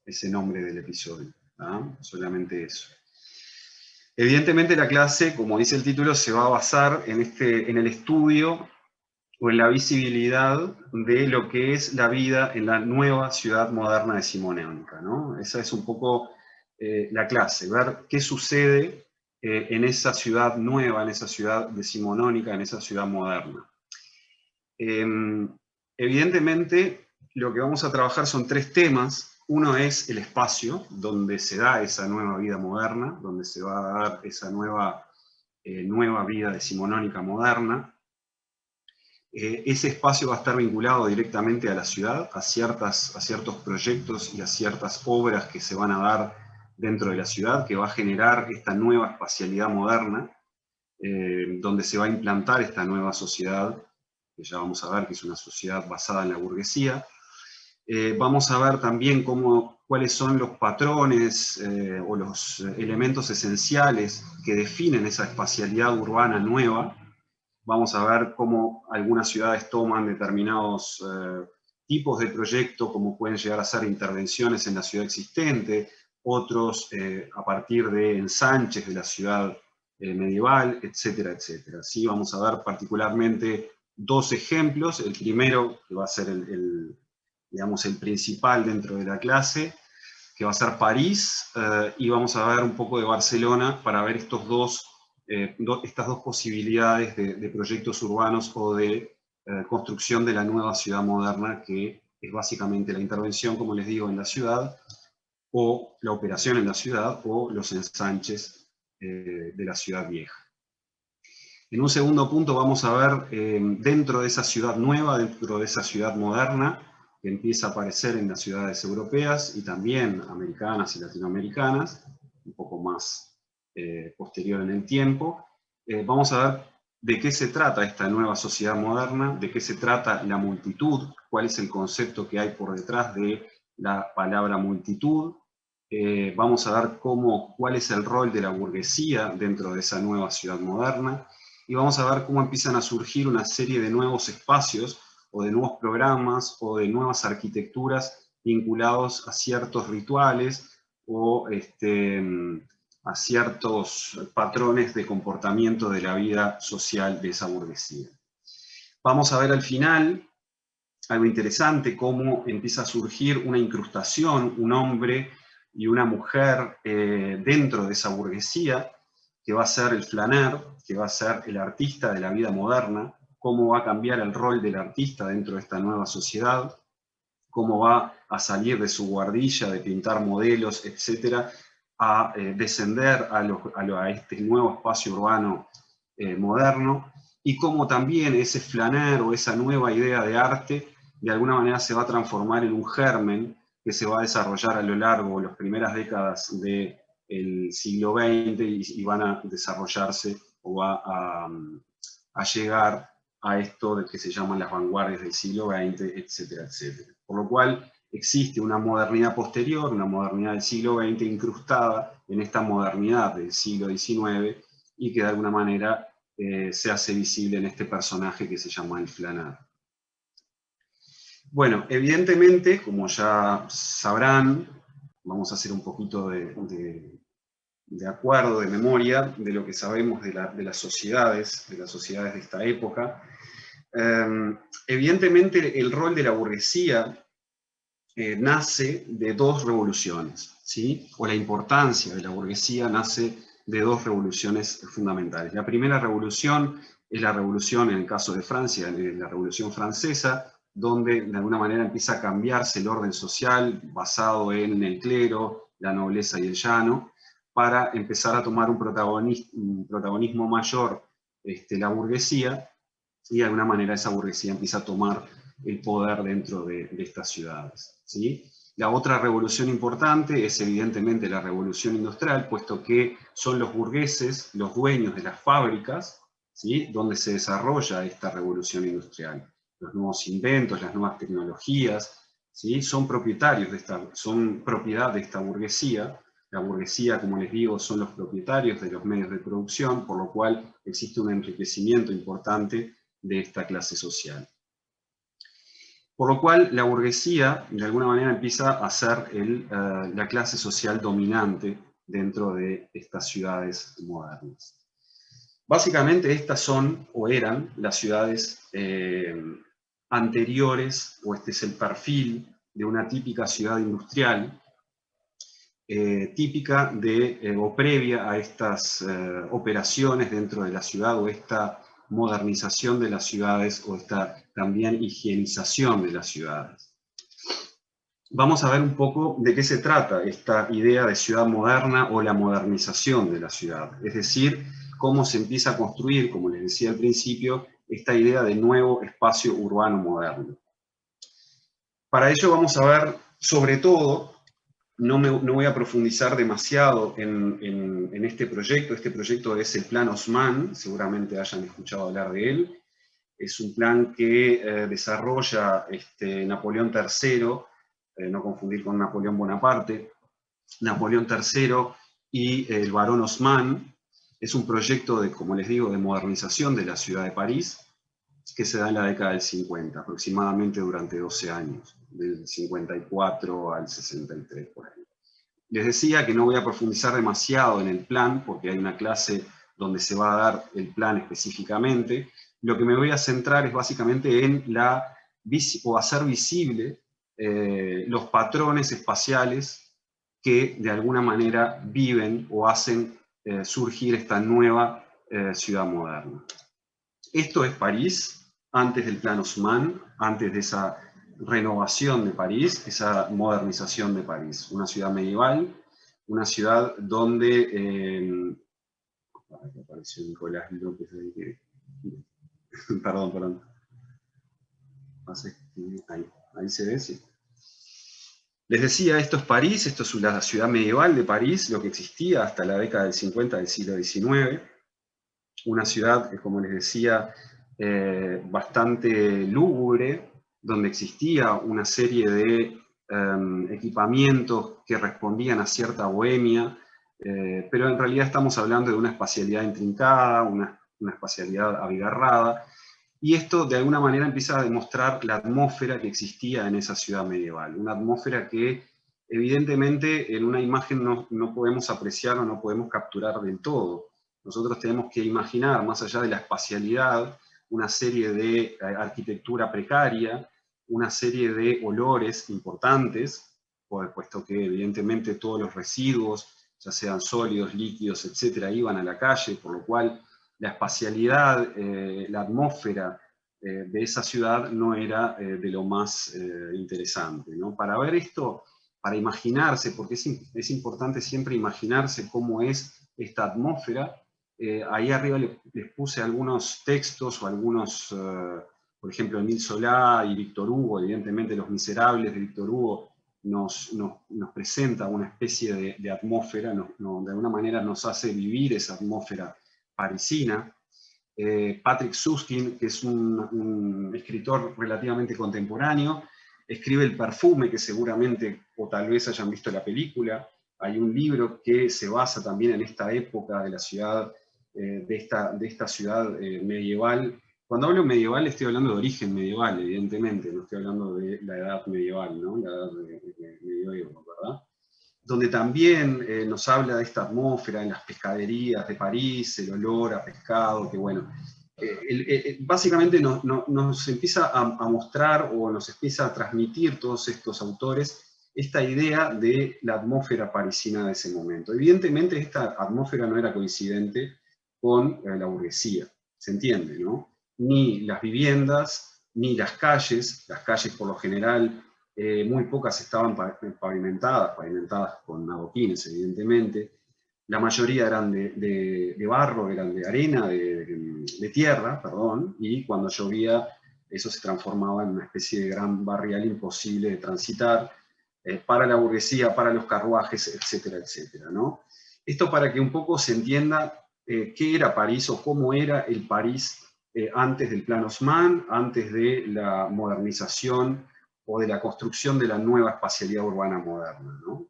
ese nombre del episodio. Solamente eso. Evidentemente la clase, como dice el título, se va a basar en el estudio o en la visibilidad de lo que es la vida en la nueva ciudad moderna decimonónica, ¿no? Esa es un poco la clase, ver qué sucede en esa ciudad nueva, en esa ciudad decimonónica, en esa ciudad moderna. Evidentemente, lo que vamos a trabajar son tres temas. Uno es el espacio, donde se da esa nueva vida moderna, donde se va a dar esa nueva vida decimonónica moderna. Ese espacio va a estar vinculado directamente a la ciudad, a ciertos proyectos y a ciertas obras que se van a dar dentro de la ciudad, que va a generar esta nueva espacialidad moderna, donde se va a implantar esta nueva sociedad, que ya vamos a ver que es una sociedad basada en la burguesía. Vamos a ver también cuáles son los patrones o los elementos esenciales que definen esa espacialidad urbana nueva. Vamos a ver cómo algunas ciudades toman determinados tipos de proyecto, como pueden llegar a ser intervenciones en la ciudad existente, otros a partir de ensanches de la ciudad medieval, etcétera, etcétera. ¿Sí? Vamos a ver particularmente dos ejemplos. El primero, que va a ser digamos, el principal dentro de la clase, que va a ser París, y vamos a ver un poco de Barcelona para ver estas dos posibilidades de proyectos urbanos o de construcción de la nueva ciudad moderna, que es básicamente la intervención, como les digo, en la ciudad, o la operación en la ciudad, o los ensanches de la ciudad vieja. En un segundo punto vamos a ver dentro de esa ciudad nueva, dentro de esa ciudad moderna, que empieza a aparecer en las ciudades europeas y también americanas y latinoamericanas, un poco más posterior en el tiempo. Vamos a ver de qué se trata esta nueva sociedad moderna, de qué se trata la multitud, cuál es el concepto que hay por detrás de la palabra multitud. Vamos a ver cuál es el rol de la burguesía dentro de esa nueva ciudad moderna, y vamos a ver cómo empiezan a surgir una serie de nuevos espacios, o de nuevos programas, o de nuevas arquitecturas vinculados a ciertos rituales, o a ciertos patrones de comportamiento de la vida social de esa burguesía. Vamos a ver al final algo interesante, cómo empieza a surgir una incrustación, un hombre y una mujer dentro de esa burguesía, que va a ser el flaner, que va a ser el artista de la vida moderna, cómo va a cambiar el rol del artista dentro de esta nueva sociedad, cómo va a salir de su guardilla de pintar modelos, etcétera, a descender a este nuevo espacio urbano moderno, y cómo también ese flaner o esa nueva idea de arte de alguna manera se va a transformar en un germen que se va a desarrollar a lo largo de las primeras décadas del siglo XX y van a desarrollarse o va a llegar a esto de que se llaman las vanguardias del siglo XX, etcétera, etcétera. Por lo cual existe una modernidad posterior, una modernidad del siglo XX incrustada en esta modernidad del siglo XIX y que de alguna manera se hace visible en este personaje que se llama el flaner. Bueno, evidentemente, como ya sabrán, vamos a hacer un poquito de acuerdo, de memoria, de lo que sabemos de las sociedades de esta época. Evidentemente, el rol de la burguesía nace de dos revoluciones, ¿sí? O la importancia de la burguesía nace de dos revoluciones fundamentales. La primera revolución es la revolución, en el caso de Francia, la Revolución Francesa, donde de alguna manera empieza a cambiarse el orden social basado en el clero, la nobleza y el llano, para empezar a tomar un protagonismo mayor la burguesía, y de alguna manera esa burguesía empieza a tomar el poder dentro de estas ciudades, ¿sí? La otra revolución importante es evidentemente la revolución industrial, puesto que son los burgueses los dueños de las fábricas, ¿sí? Donde se desarrolla esta revolución industrial. Los nuevos inventos, las nuevas tecnologías, ¿sí? Son son propiedad de esta burguesía. La burguesía, como les digo, son los propietarios de los medios de producción, por lo cual existe un enriquecimiento importante de esta clase social. Por lo cual la burguesía de alguna manera empieza a ser la clase social dominante dentro de estas ciudades modernas. Básicamente estas son o eran las ciudades anteriores, o este es el perfil de una típica ciudad industrial, típica o previa a estas operaciones dentro de la ciudad, o esta modernización de las ciudades, o esta también higienización de las ciudades. Vamos a ver un poco de qué se trata esta idea de ciudad moderna o la modernización de la ciudad. Es decir, cómo se empieza a construir, como les decía al principio, esta idea de nuevo espacio urbano moderno. Para ello vamos a ver, sobre todo, no voy a profundizar demasiado en este proyecto. Este proyecto es el Plan Haussmann, seguramente hayan escuchado hablar de él. Es un plan que desarrolla Napoleón III, no confundir con Napoleón Bonaparte, Napoleón III y el barón Haussmann. Es un proyecto de, como les digo, de modernización de la ciudad de París, que se da en la década del 50, aproximadamente durante 12 años, del 54 al 63, por ahí. Les decía que no voy a profundizar demasiado en el plan, porque hay una clase donde se va a dar el plan específicamente. Lo que me voy a centrar es básicamente en hacer visible los patrones espaciales que de alguna manera viven o hacen surgir esta nueva ciudad moderna. Esto es París, antes del Plan Haussmann, antes de esa renovación de París, esa modernización de París. Una ciudad medieval, una ciudad donde... Aquí apareció Nicolás López ahí. Perdón. Ahí se ve, sí. Les decía, esto es París, esto es la ciudad medieval de París, lo que existía hasta la década del 50 del siglo XIX. Una ciudad, como les decía, bastante lúgubre, donde existía una serie de equipamientos que respondían a cierta bohemia, pero en realidad estamos hablando de una espacialidad intrincada, una espacialidad abigarrada, y esto de alguna manera empieza a demostrar la atmósfera que existía en esa ciudad medieval, una atmósfera que evidentemente en una imagen no podemos apreciar o no podemos capturar del todo. Nosotros tenemos que imaginar, más allá de la espacialidad, una serie de arquitectura precaria, una serie de olores importantes, puesto que evidentemente todos los residuos, ya sean sólidos, líquidos, etcétera, iban a la calle, por lo cual la espacialidad, la atmósfera de esa ciudad no era de lo más interesante, ¿no? Para ver esto, para imaginarse, porque es importante siempre imaginarse cómo es esta atmósfera. Ahí arriba les puse algunos textos o algunos, por ejemplo, Émile Zola y Víctor Hugo. Evidentemente Los Miserables de Víctor Hugo nos presenta una especie de atmósfera, de alguna manera nos hace vivir esa atmósfera parisina. Patrick Süskind, que es un escritor relativamente contemporáneo, escribe El perfume, que seguramente o tal vez hayan visto la película. Hay un libro que se basa también en esta época de la ciudad, de esta ciudad medieval. Cuando hablo medieval estoy hablando de origen medieval, evidentemente, no estoy hablando de la edad medieval, ¿no? La edad medieval, ¿verdad? Donde también nos habla de esta atmósfera en las pescaderías de París, el olor a pescado, que bueno, básicamente nos empieza a mostrar o nos empieza a transmitir todos estos autores esta idea de la atmósfera parisina de ese momento. Evidentemente esta atmósfera no era coincidente con la burguesía, se entiende, ¿no? Ni las viviendas, ni las calles por lo general, muy pocas estaban pavimentadas con adoquines, evidentemente. La mayoría eran de barro, eran de arena, de tierra, perdón, y cuando llovía eso se transformaba en una especie de gran barrial imposible de transitar para la burguesía, para los carruajes, etcétera, etcétera, ¿no? Esto para que un poco se entienda qué era París o cómo era el París antes del Plan Haussmann, antes de la modernización o de la construcción de la nueva espacialidad urbana moderna, ¿no?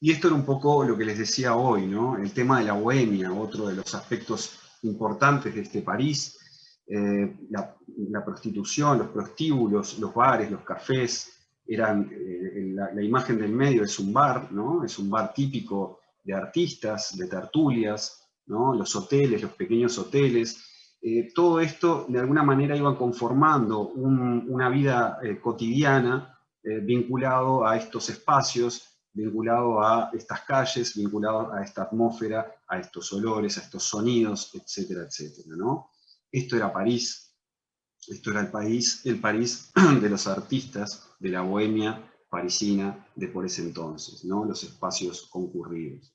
Y esto era un poco lo que les decía hoy, ¿no? El tema de la bohemia, otro de los aspectos importantes de este París. la prostitución, los prostíbulos, los bares, los cafés, eran, la imagen del medio es un bar, ¿no? Es un bar típico de artistas, de tertulias, ¿no? Los hoteles, los pequeños hoteles, todo esto de alguna manera iba conformando una vida cotidiana vinculado a estos espacios, vinculado a estas calles, vinculado a esta atmósfera, a estos olores, a estos sonidos, etcétera, etcétera, ¿no? Esto era París, esto era el París de los artistas, de la bohemia parisina de por ese entonces, ¿no? Los espacios concurridos.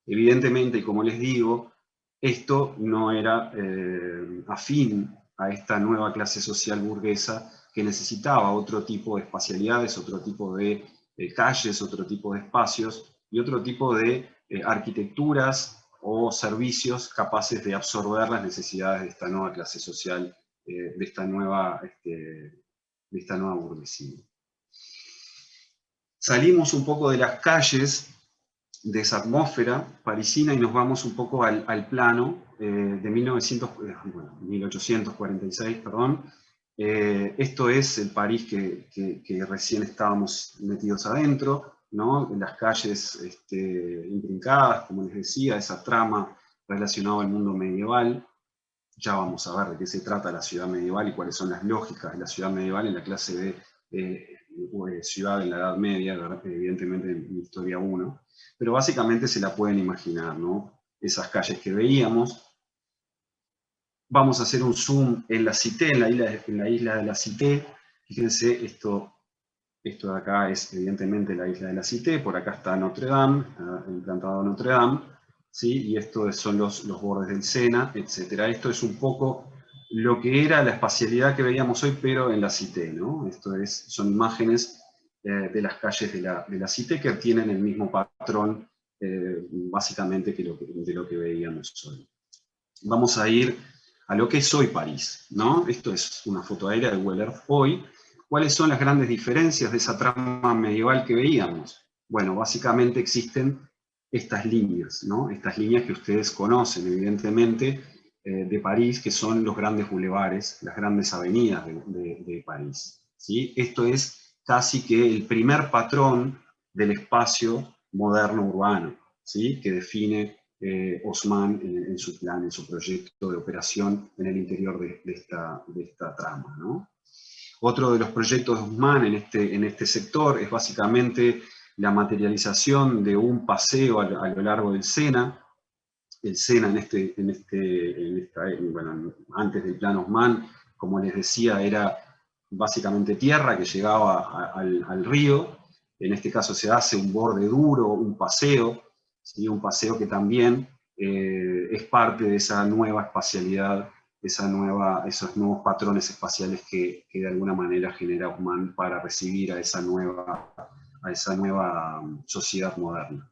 Evidentemente, y como les digo, esto no era afín a esta nueva clase social burguesa que necesitaba otro tipo de espacialidades, otro tipo de calles, otro tipo de espacios y otro tipo de arquitecturas o servicios capaces de absorber las necesidades de esta nueva clase social, de esta nueva burguesía. Salimos un poco de las calles, de esa atmósfera parisina, y nos vamos un poco al plano de 1846, perdón. Esto es el París que recién estábamos metidos adentro, ¿no? Las calles intrincadas, como les decía, esa trama relacionada al mundo medieval. Ya vamos a ver de qué se trata la ciudad medieval y cuáles son las lógicas de la ciudad medieval en la clase de ciudad en la Edad Media, evidentemente en Historia 1, pero básicamente se la pueden imaginar, ¿no? Esas calles que veíamos. Vamos a hacer un zoom en la Cité, en la isla de la Cité. Fíjense, esto de acá es evidentemente la isla de la Cité, por acá está Notre Dame, implantado Notre Dame, ¿sí? Y estos son los bordes del Sena, etc. Esto es un poco lo que era la espacialidad que veíamos hoy, pero en la Cité, ¿no? Son imágenes de las calles de la Cité que tienen el mismo patrón, básicamente, de lo que veíamos hoy. Vamos a ir a lo que es hoy París, ¿no? Esto es una foto aérea de Google Earth hoy. ¿Cuáles son las grandes diferencias de esa trama medieval que veíamos? Bueno, básicamente existen estas líneas, ¿no? Estas líneas que ustedes conocen, evidentemente, de París, que son los grandes bulevares, las grandes avenidas de París, ¿sí? Esto es casi que el primer patrón del espacio moderno urbano, ¿sí? Que define Haussmann en su plan, en su proyecto de operación en el interior de esta trama, ¿no? Otro de los proyectos de Haussmann en este sector es básicamente la materialización de un paseo a lo largo del Sena. El Sena bueno, antes del plan Haussmann, como les decía, era básicamente tierra que llegaba al río. En este caso se hace un borde duro, un paseo, ¿sí? Un paseo que también es parte de esa nueva espacialidad, esos nuevos patrones espaciales que de alguna manera genera Haussmann para recibir a esa nueva sociedad moderna.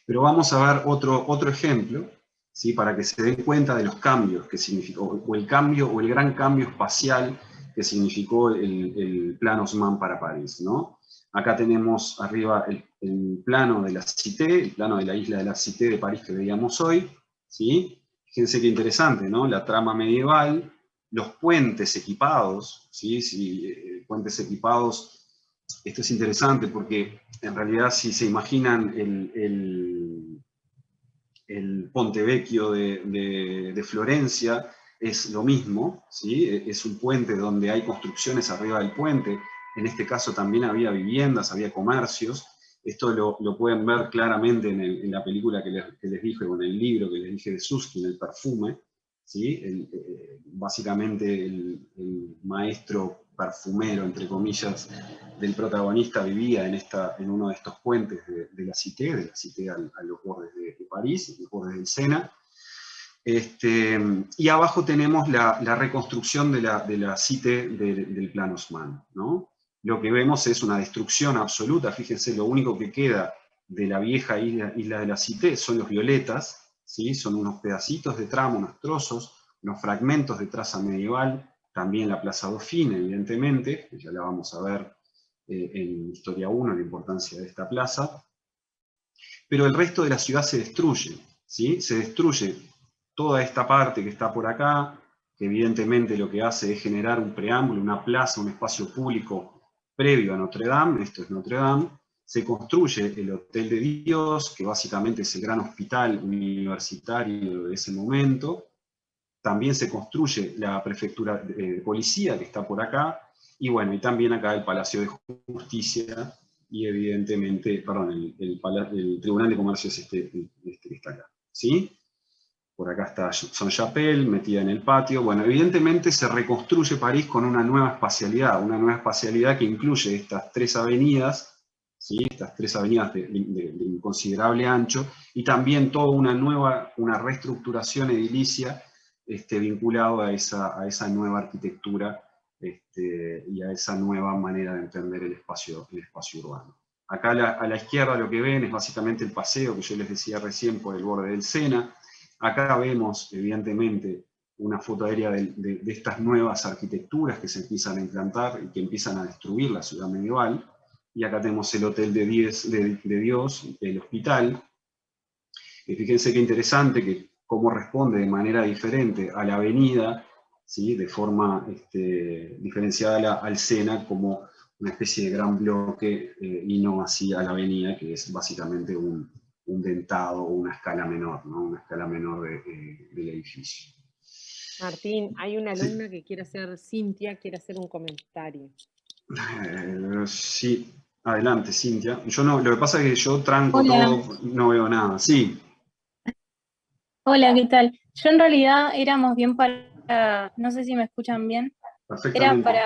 Pero vamos a ver otro ejemplo, ¿sí? Para que se den cuenta de los cambios que significó, o el cambio, o el gran cambio espacial que significó el plan Haussmann para París, ¿no? Acá tenemos arriba el plano de la Cité, el plano de la isla de la Cité de París que veíamos hoy, ¿sí? Fíjense qué interesante, ¿no? La trama medieval, los puentes equipados, ¿sí? Puentes equipados. Esto es interesante porque en realidad si se imaginan el Ponte Vecchio de Florencia, es lo mismo, ¿sí? Es un puente donde hay construcciones arriba del puente. En este caso también había viviendas, había comercios. Esto lo pueden ver claramente en la película que les dije, o en el libro que les dije de Susskind, El perfume, ¿sí? Básicamente el maestro perfumero, entre comillas, del protagonista vivía en uno de estos puentes de la Cité a los bordes de París, a los bordes del Sena. Y abajo tenemos la reconstrucción de la Cité del plan Haussmann, ¿no? Lo que vemos es una destrucción absoluta. Fíjense, lo único que queda de la vieja isla de la Cité son los violetas, ¿sí? Son unos pedacitos de tramo, unos trozos, unos fragmentos de traza medieval, también la Plaza Dauphine, evidentemente, que ya la vamos a ver en Historia 1, la importancia de esta plaza. Pero el resto de la ciudad se destruye, ¿sí? Se destruye toda esta parte que está por acá, que evidentemente lo que hace es generar un preámbulo, una plaza, un espacio público previo a Notre Dame, esto es Notre Dame. Se construye el Hotel de Dios, que básicamente es el gran hospital universitario de ese momento. También se construye la prefectura de policía, que está por acá, y bueno, y también acá el Palacio de Justicia, y evidentemente, perdón, el Tribunal de Comercio es este que está acá, ¿sí? Por acá está Saint-Chapelle, metida en el patio. Bueno, evidentemente se reconstruye París con una nueva espacialidad que incluye estas tres avenidas, ¿sí? Estas tres avenidas de considerable ancho, y también toda una reestructuración edilicia vinculado a esa nueva arquitectura y a esa nueva manera de entender el espacio urbano. Acá a la izquierda lo que ven es básicamente el paseo que yo les decía recién por el borde del Sena. Acá vemos, evidentemente, una foto aérea de estas nuevas arquitecturas que se empiezan a implantar y que empiezan a destruir la ciudad medieval. Y acá tenemos el Hotel de Dios, el hospital. Y fíjense qué interesante que cómo responde de manera diferente a la avenida, ¿sí? De forma diferenciada al Sena como una especie de gran bloque y no así a la avenida, que es básicamente un dentado o una escala menor, ¿no? Una escala menor del edificio. Martín, hay una alumna que quiere hacer, Cintia, quiere hacer un comentario. Sí, adelante, Cintia. Yo no, lo que pasa es que yo tranco Hola. todo, no veo nada. Sí. Hola, ¿qué tal? Yo en realidad éramos bien para, no sé si me escuchan bien, era para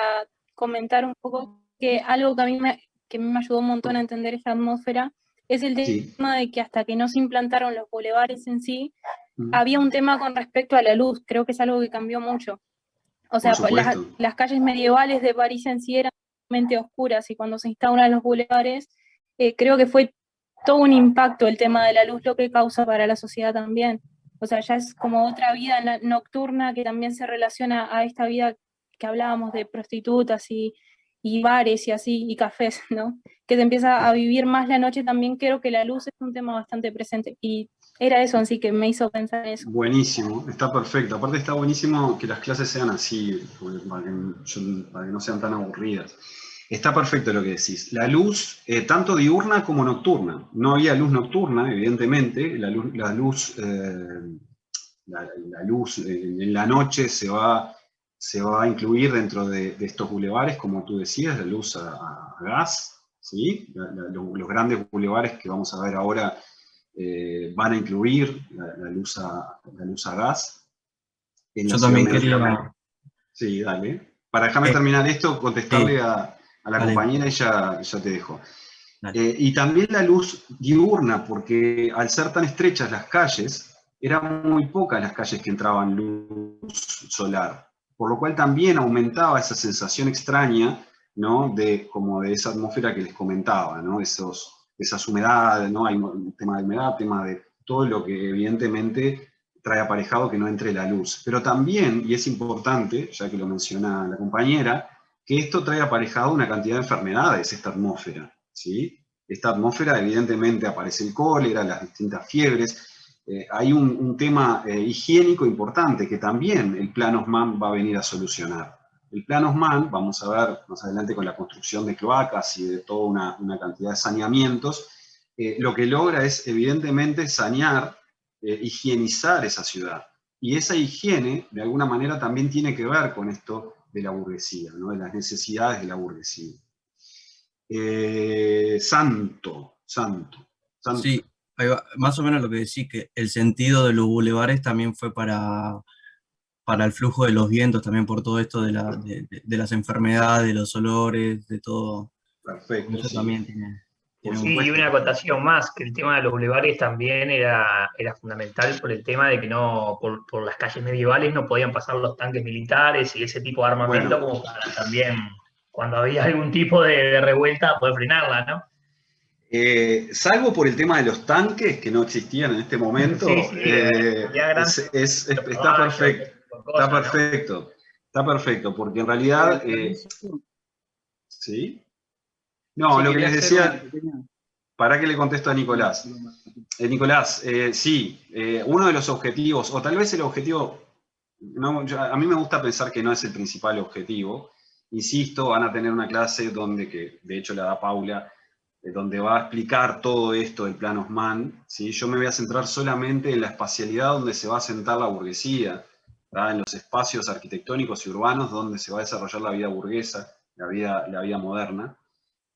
comentar un poco que algo que a mí me ayudó un montón a entender esta atmósfera es el tema de que hasta que no se implantaron los bulevares en sí, había un tema con respecto a la luz, creo que es algo que cambió mucho. O sea, las calles medievales de París en sí eran totalmente oscuras y cuando se instauran los bulevares, creo que fue todo un impacto el tema de la luz, lo que causa para la sociedad también. O sea, ya es como otra vida nocturna que también se relaciona a esta vida que hablábamos de prostitutas y bares y así, y cafés, ¿no? Que se empieza a vivir más la noche también, creo que la luz es un tema bastante presente. Y era eso en sí que me hizo pensar en eso. Buenísimo, está perfecto. Aparte está buenísimo que las clases sean así, para que no sean tan aburridas. Está perfecto lo que decís. La luz, tanto diurna como nocturna. No había luz nocturna, evidentemente. La luz en la noche se va a incluir dentro de estos bulevares, como tú decías, la luz a gas, ¿sí? Los grandes bulevares que vamos a ver ahora van a incluir la luz a gas. Yo también quería... Sí, dale. Para dejarme terminar esto, contestarle a la compañera y ya te dejo. Y también la luz diurna, porque al ser tan estrechas las calles, eran muy pocas las calles que entraban luz solar, por lo cual también aumentaba esa sensación extraña, ¿no? Como de esa atmósfera que les comentaba, ¿no? Esas humedades, ¿no? Hay un tema de humedad, tema de todo lo que evidentemente trae aparejado que no entre la luz. Pero también, y es importante, ya que lo menciona la compañera, que esto trae aparejado una cantidad de enfermedades, esta atmósfera, ¿sí? Esta atmósfera, evidentemente, aparece el cólera, las distintas fiebres. Hay un tema higiénico importante que también el Plan Haussmann va a venir a solucionar. El Plan Haussmann, vamos a ver más adelante con la construcción de cloacas y de toda una cantidad de saneamientos, lo que logra es, evidentemente, sanear, higienizar esa ciudad. Y esa higiene, de alguna manera, también tiene que ver con esto de la burguesía, ¿no? De las necesidades de la burguesía. Santo. Sí, ahí va. Más o menos lo que decís, que el sentido de los bulevares también fue para el flujo de los vientos, también por todo esto de las enfermedades, de los olores, de todo. Perfecto, eso sí. También tiene y una acotación más, que el tema de los bulevares también era fundamental por el tema de que por las calles medievales no podían pasar los tanques militares y ese tipo de armamento, como para también, cuando había algún tipo de revuelta, poder frenarla, ¿no? Salvo por el tema de los tanques, que no existían en este momento, está perfecto. Está perfecto, porque en realidad... ¿Sí? No, lo que les decía... ¿Para qué le contesto a Nicolás? Nicolás, sí, uno de los objetivos, o tal vez el objetivo No, a mí me gusta pensar que no es el principal objetivo. Insisto, van a tener una clase donde, que de hecho la da Paula, donde va a explicar todo esto del plan Haussmann, ¿sí? Yo me voy a centrar solamente en la espacialidad donde se va a sentar la burguesía, ¿verdad? En los espacios arquitectónicos y urbanos donde se va a desarrollar la vida burguesa, la vida moderna.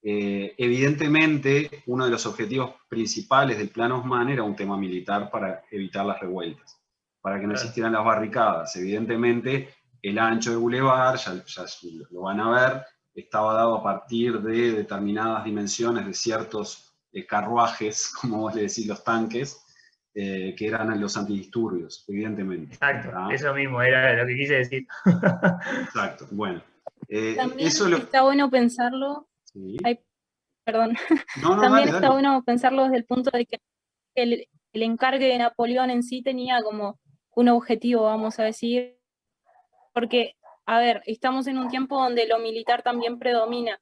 Evidentemente, uno de los objetivos principales del plan Haussmann era un tema militar para evitar las revueltas, para que no existieran las barricadas. Evidentemente, el ancho del bulevar, ya lo van a ver, estaba dado a partir de determinadas dimensiones de ciertos carruajes, como vos le decís, los tanques, que eran los antidisturbios, evidentemente. Exacto, ¿verdad? Eso mismo era lo que quise decir. Exacto, bueno. También está bueno pensarlo. Sí. Ay, perdón. No, También dale. está bueno pensarlo desde el punto de que el encargue de Napoleón en sí tenía como un objetivo, vamos a decir, porque, a ver, estamos en un tiempo donde lo militar también predomina.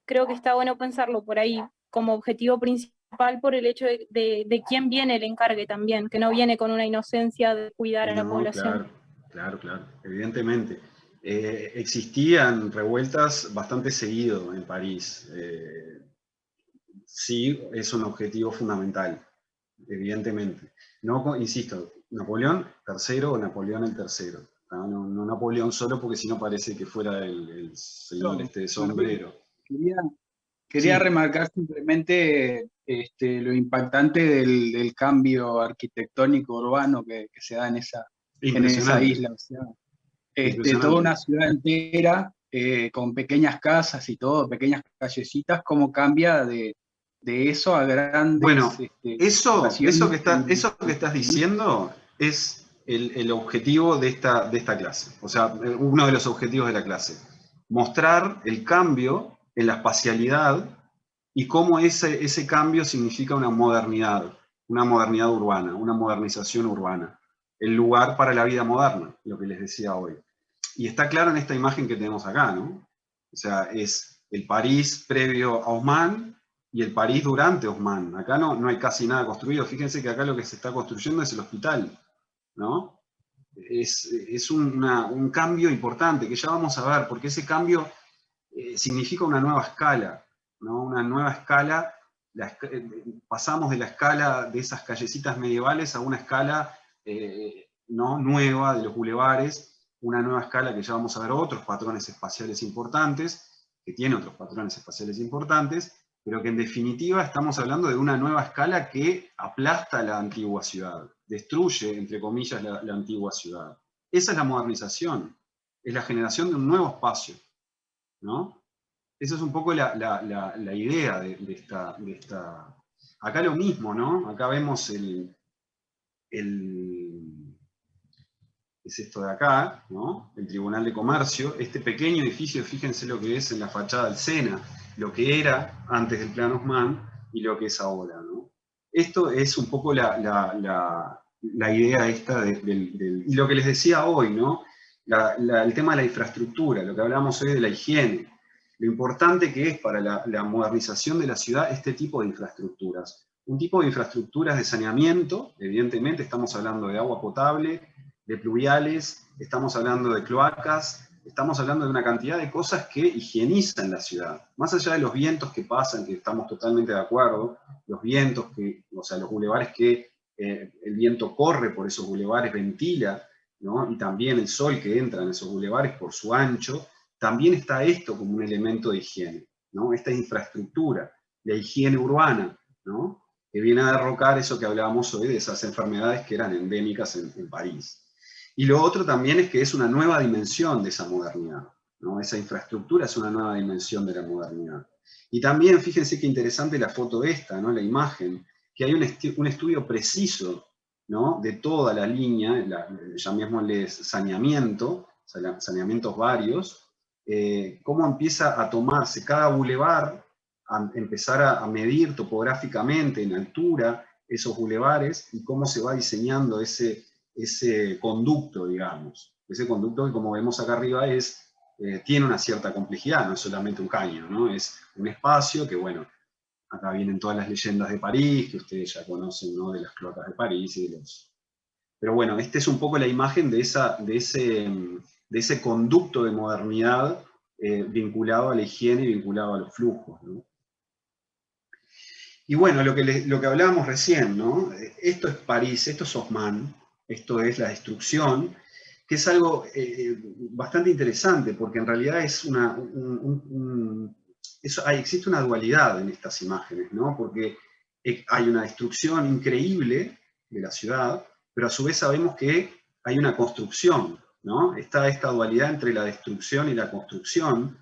Creo que está bueno pensarlo por ahí como objetivo principal por el hecho de quién viene el encargue también, que no viene con una inocencia de cuidar a la población. Claro, evidentemente. Existían revueltas bastante seguido en París. Sí, es un objetivo fundamental, evidentemente. No, insisto, Napoleón III o Napoleón el III. No Napoleón solo, porque si no parece que fuera el señor de sombrero. Quería remarcar simplemente lo impactante del cambio arquitectónico urbano que se da en esa isla. O sea, toda una ciudad entera con pequeñas casas y todo, pequeñas callecitas, cómo cambia de eso a grandes... Bueno, eso que estás diciendo es el objetivo de esta clase. O sea, uno de los objetivos de la clase. Mostrar el cambio en la espacialidad y cómo ese cambio significa una modernidad urbana, una modernización urbana, el lugar para la vida moderna, lo que les decía hoy. Y está claro en esta imagen que tenemos acá, ¿no? O sea, es el París previo a Haussmann y el París durante Haussmann. Acá no hay casi nada construido. Fíjense que acá lo que se está construyendo es el hospital, ¿no? Es un cambio importante que ya vamos a ver, porque ese cambio significa una nueva escala, ¿no? Una nueva escala. Pasamos de la escala de esas callecitas medievales a una escala ¿no? nueva de los bulevares, una nueva escala que ya vamos a ver otros patrones espaciales importantes, que tiene otros patrones espaciales importantes, pero que en definitiva estamos hablando de una nueva escala que aplasta la antigua ciudad, destruye, entre comillas, la antigua ciudad. Esa es la modernización, es la generación de un nuevo espacio, ¿no? Esa es un poco la idea de esta... Acá lo mismo, ¿no? Acá vemos es esto de acá, ¿no? El Tribunal de Comercio, este pequeño edificio, fíjense lo que es en la fachada del Sena, lo que era antes del plan Haussmann y lo que es ahora, ¿no? Esto es un poco la idea esta y lo que les decía hoy, ¿no? El tema de la infraestructura, lo que hablamos hoy de la higiene, lo importante que es para la modernización de la ciudad este tipo de infraestructuras. Un tipo de infraestructuras de saneamiento, evidentemente estamos hablando de agua potable, de pluviales, estamos hablando de cloacas, estamos hablando de una cantidad de cosas que higienizan la ciudad. Más allá de los vientos que pasan, que estamos totalmente de acuerdo, los vientos, o sea, los bulevares que el viento corre por esos bulevares, ventila, ¿no? Y también el sol que entra en esos bulevares por su ancho, también está esto como un elemento de higiene, ¿no? Esta infraestructura, la higiene urbana, ¿no? Que viene a derrocar eso que hablábamos hoy de esas enfermedades que eran endémicas en París. Y lo otro también es que es una nueva dimensión de esa modernidad, ¿no? Esa infraestructura es una nueva dimensión de la modernidad. Y también, fíjense qué interesante la foto esta, ¿no? La imagen, que hay un estudio preciso, ¿no? De toda la línea, llamémosle saneamiento, saneamientos varios, cómo empieza a tomarse cada bulevar, a empezar a medir topográficamente en altura esos bulevares y cómo se va diseñando ese conducto, digamos. Ese conducto que, como vemos acá arriba, tiene una cierta complejidad, no es solamente un caño, ¿no? Es un espacio que, bueno, acá vienen todas las leyendas de París, que ustedes ya conocen, ¿no? De las cloacas de París y Pero bueno, esta es un poco la imagen de ese conducto de modernidad vinculado a la higiene y vinculado a los flujos, ¿no? Y bueno, lo que hablábamos recién, ¿no? Esto es París, esto es Haussmann, esto es la destrucción, que es algo bastante interesante, porque en realidad es existe una dualidad en estas imágenes, ¿no? Porque hay una destrucción increíble de la ciudad, pero a su vez sabemos que hay una construcción, ¿no? Está esta dualidad entre la destrucción y la construcción,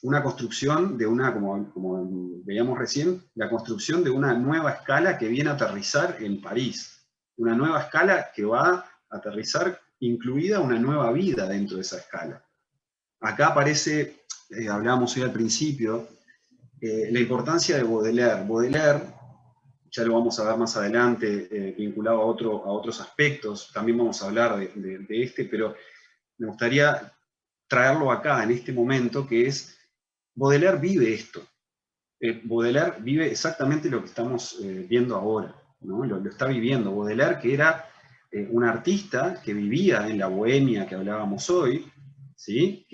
una construcción de como veíamos recién, la construcción de una nueva escala que viene a aterrizar en París. Una nueva escala que va a aterrizar incluida una nueva vida dentro de esa escala. Acá aparece, hablábamos hoy al principio, la importancia de Baudelaire. Baudelaire, ya lo vamos a ver más adelante, vinculado a otros aspectos, también vamos a hablar de este, pero me gustaría traerlo acá, en este momento, que es, Baudelaire vive esto. Baudelaire vive exactamente lo que estamos viendo ahora, ¿no? Lo está viviendo. Baudelaire, que era un artista que vivía en la bohemia que hablábamos hoy, ¿sí?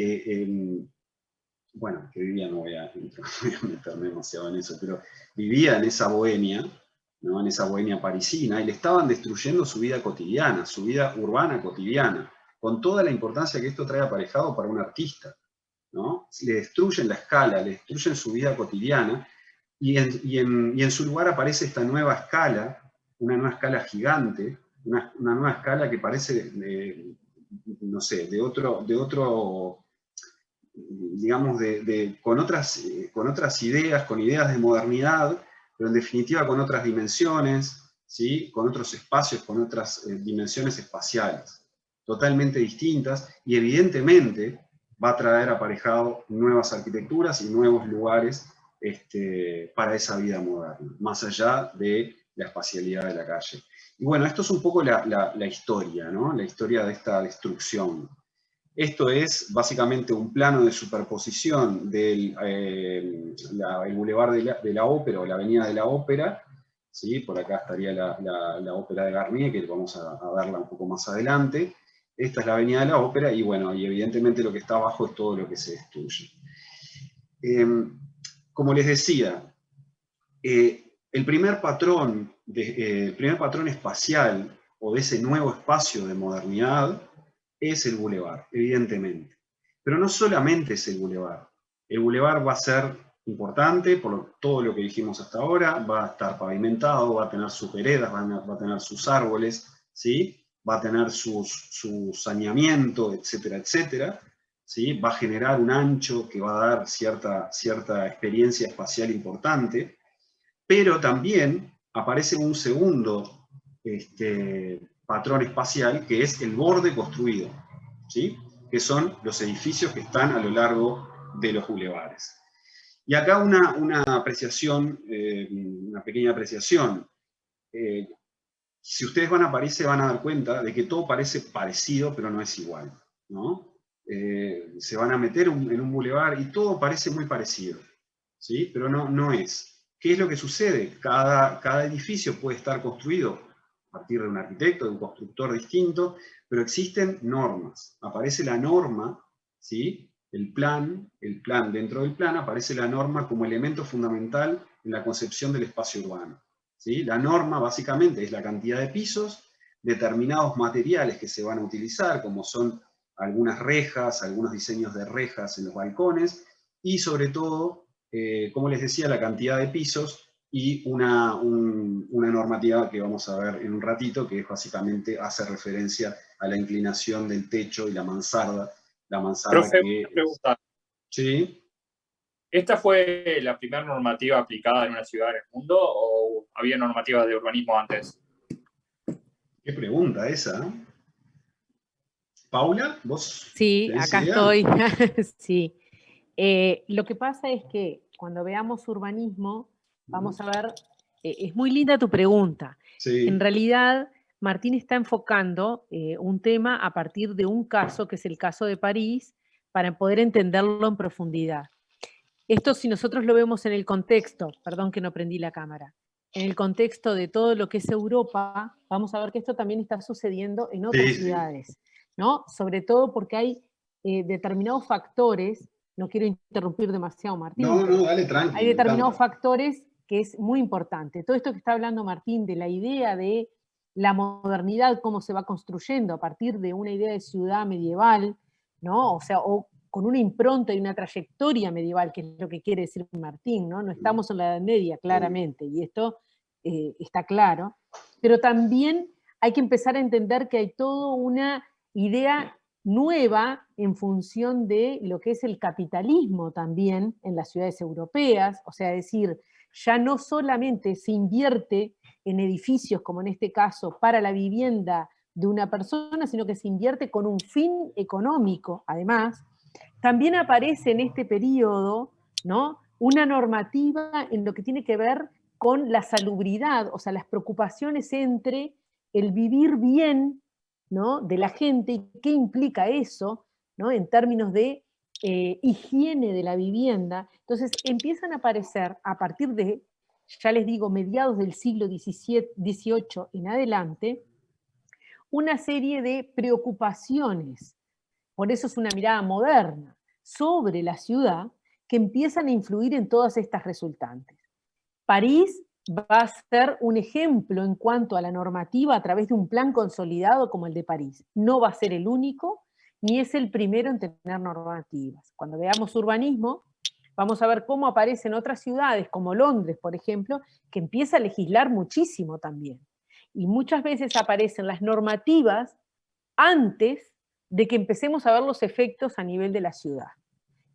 Bueno, que vivía, no voy a meterme demasiado en eso, pero vivía en esa bohemia, ¿no? En esa bohemia parisina, y le estaban destruyendo su vida cotidiana, su vida urbana cotidiana, con toda la importancia que esto trae aparejado para un artista, ¿no? Le destruyen la escala, le destruyen su vida cotidiana, y en su lugar aparece esta nueva escala, una nueva escala gigante, una nueva escala que parece, no sé, de otro digamos, con otras ideas, con ideas de modernidad, pero en definitiva con otras dimensiones, ¿sí? Con otros espacios, con otras dimensiones espaciales, totalmente distintas, y evidentemente va a traer aparejado nuevas arquitecturas y nuevos lugares para esa vida moderna, más allá de la espacialidad de la calle. Y bueno, esto es un poco la historia, ¿no? La historia de esta destrucción. Esto es básicamente un plano de superposición del el Boulevard de la Ópera, o la Avenida de la Ópera, ¿sí? Por acá estaría la Ópera de Garnier, que vamos a verla un poco más adelante. Esta es la Avenida de la Ópera, y bueno, y evidentemente lo que está abajo es todo lo que se destruye. Como les decía, el primer patrón espacial, o de ese nuevo espacio de modernidad, es el bulevar, evidentemente. Pero no solamente es el bulevar. El bulevar va a ser importante por todo lo que dijimos hasta ahora, va a estar pavimentado, va a tener sus veredas, va a tener sus árboles, ¿sí? Va a tener su saneamiento, etcétera, etcétera, ¿sí? Va a generar un ancho que va a dar cierta experiencia espacial importante, pero también aparece un segundo patrón espacial, que es el borde construido, ¿sí? Que son los edificios que están a lo largo de los bulevares. Y acá una apreciación, una pequeña apreciación. Si ustedes van a París se van a dar cuenta de que todo parece parecido, pero no es igual, ¿no? Se van a meter en un bulevar y todo parece muy parecido, ¿sí? Pero no es. ¿Qué es lo que sucede? Cada edificio puede estar construido a partir de un arquitecto, de un constructor distinto, pero existen normas. Aparece la norma, ¿sí? El plan, dentro del plan aparece la norma como elemento fundamental en la concepción del espacio urbano, ¿sí? La norma básicamente es la cantidad de pisos, determinados materiales que se van a utilizar, como son algunas rejas, algunos diseños de rejas en los balcones, y sobre todo, como les decía, la cantidad de pisos, y una normativa que vamos a ver en un ratito, que básicamente hace referencia a la inclinación del techo y la mansarda. Profe, que... una pregunta. ¿Sí? ¿Esta fue la primera normativa aplicada en una ciudad en el mundo o había normativas de urbanismo antes? Qué pregunta esa, ¿eh? Paula, ¿vos? Sí, acá estoy. Sí. Lo que pasa es que cuando veamos urbanismo, vamos a ver, es muy linda tu pregunta. Sí. En realidad, Martín está enfocando un tema a partir de un caso, que es el caso de París, para poder entenderlo en profundidad. Esto, si nosotros lo vemos en el contexto, perdón que no prendí la cámara, en el contexto de todo lo que es Europa, vamos a ver que esto también está sucediendo en otras ciudades, ¿no? Sobre todo porque hay determinados factores, no quiero interrumpir demasiado, Martín. No, dale, tranqui. Hay determinados factores que es muy importante. Todo esto que está hablando Martín, de la idea de la modernidad, cómo se va construyendo a partir de una idea de ciudad medieval, ¿no? O sea, o con una impronta y una trayectoria medieval, que es lo que quiere decir Martín, ¿no? No estamos en la Edad Media, claramente, y esto está claro, pero también hay que empezar a entender que hay toda una idea nueva en función de lo que es el capitalismo también en las ciudades europeas, o sea, es decir, ya no solamente se invierte en edificios, como en este caso, para la vivienda de una persona, sino que se invierte con un fin económico, además. También aparece en este periodo, ¿no?, una normativa en lo que tiene que ver con la salubridad, o sea, las preocupaciones entre el vivir bien, ¿no?, de la gente, y qué implica eso, ¿no?, en términos de higiene de la vivienda. Entonces empiezan a aparecer, a partir de, ya les digo, mediados del siglo XVIII en adelante, una serie de preocupaciones, por eso es una mirada moderna, sobre la ciudad, que empiezan a influir en todas estas resultantes. París va a ser un ejemplo en cuanto a la normativa a través de un plan consolidado como el de París. No va a ser el único, ni es el primero en tener normativas. Cuando veamos urbanismo, vamos a ver cómo aparecen otras ciudades, como Londres, por ejemplo, que empieza a legislar muchísimo también. Y muchas veces aparecen las normativas antes de que empecemos a ver los efectos a nivel de la ciudad.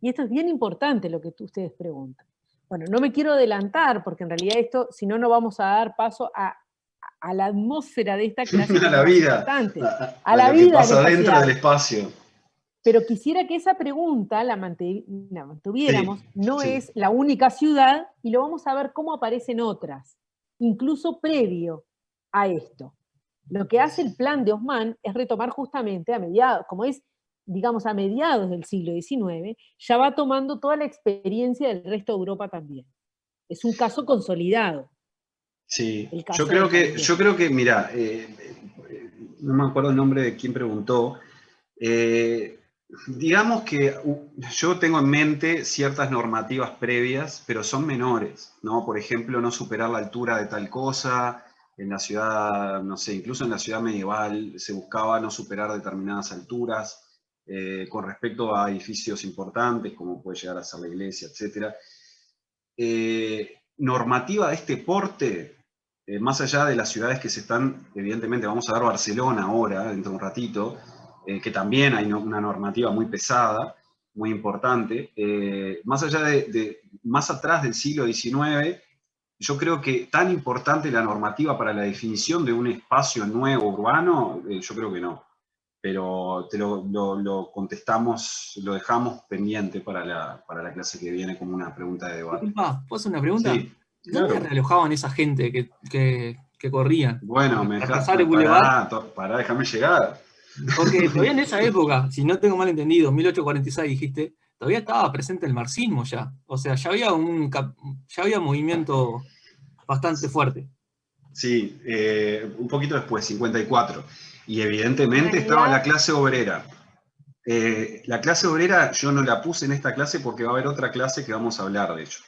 Y esto es bien importante lo que ustedes preguntan. Bueno, no me quiero adelantar, porque en realidad esto, si no, no vamos a dar paso a la atmósfera de esta clase. A la vida. A la vida. Que pasa dentro del espacio. Pero quisiera que esa pregunta la mantuviéramos. Sí, no sí. Es la única ciudad, y lo vamos a ver cómo aparecen otras, incluso previo a esto. Lo que hace el plan de Haussmann es retomar justamente a mediados, como es, digamos, a mediados del siglo XIX, ya va tomando toda la experiencia del resto de Europa también. Es un caso consolidado. Sí, yo creo que, mira, no me acuerdo el nombre de quién preguntó, digamos que yo tengo en mente ciertas normativas previas, pero son menores, ¿no? Por ejemplo, no superar la altura de tal cosa. En la ciudad, no sé, incluso en la ciudad medieval se buscaba no superar determinadas alturas con respecto a edificios importantes, como puede llegar a ser la iglesia, etc. Normativa de este porte, más allá de las ciudades que se están, evidentemente, vamos a ver Barcelona ahora, dentro de un ratito, que también hay una normativa muy pesada, muy importante. Más allá más atrás del siglo XIX, yo creo que tan importante la normativa para la definición de un espacio nuevo urbano, yo creo que no. Pero te lo contestamos, lo dejamos pendiente para la clase que viene como una pregunta de debate. ¿Puedo hacer una pregunta? Sí, ¿Dónde claro. realojaban esa gente que corrían? Bueno, pará, déjame llegar. Porque todavía en esa época, si no tengo mal entendido, 1846 dijiste, todavía estaba presente el marxismo ya. O sea, ya había movimiento bastante fuerte. Sí, un poquito después, 54. Y evidentemente estaba la clase obrera. La clase obrera yo no la puse en esta clase porque va a haber otra clase que vamos a hablar, de hecho.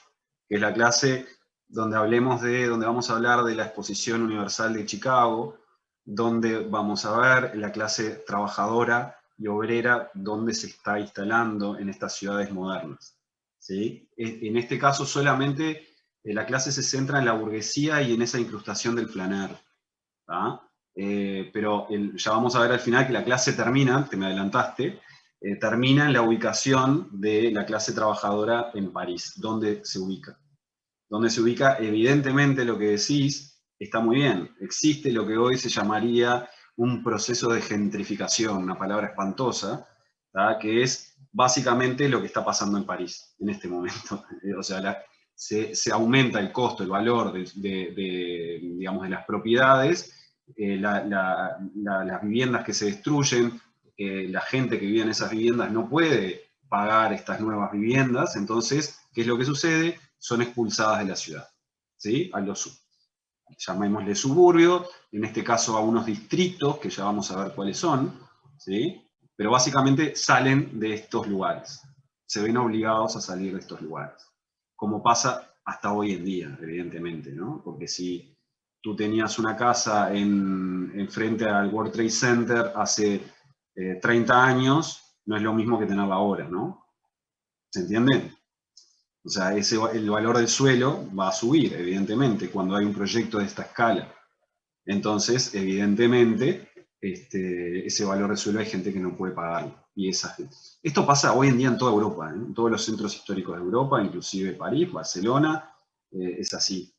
Que es la clase donde vamos a hablar de la Exposición Universal de Chicago, donde vamos a ver la clase trabajadora y obrera donde se está instalando en estas ciudades modernas. ¿Sí? En este caso solamente la clase se centra en la burguesía y en esa incrustación del flaner. Pero ya vamos a ver al final que la clase termina, te me adelantaste, termina en la ubicación de la clase trabajadora en París. ¿Dónde se ubica? Donde se ubica, evidentemente lo que decís está muy bien. Existe lo que hoy se llamaría un proceso de gentrificación, una palabra espantosa, que es básicamente lo que está pasando en París en este momento. O sea, se aumenta el costo, el valor digamos, de las propiedades, las viviendas que se destruyen, la gente que vive en esas viviendas no puede pagar estas nuevas viviendas, entonces, ¿qué es lo que sucede? Son expulsadas de la ciudad, ¿sí? A lo sur. llamémosle suburbio, en este caso a unos distritos, que ya vamos a ver cuáles son, ¿sí? Pero básicamente salen de estos lugares, se ven obligados a salir de estos lugares, como pasa hasta hoy en día, evidentemente, ¿no? Porque si tú tenías una casa en frente al World Trade Center hace 30 años, no es lo mismo que tenerla ahora, ¿no? ¿Se entiende? O sea, el valor del suelo va a subir, evidentemente, cuando hay un proyecto de esta escala. Entonces, evidentemente, ese valor del suelo hay gente que no puede pagarlo. Y esto pasa hoy en día en toda Europa, ¿eh? En todos los centros históricos de Europa, inclusive París, Barcelona, es así.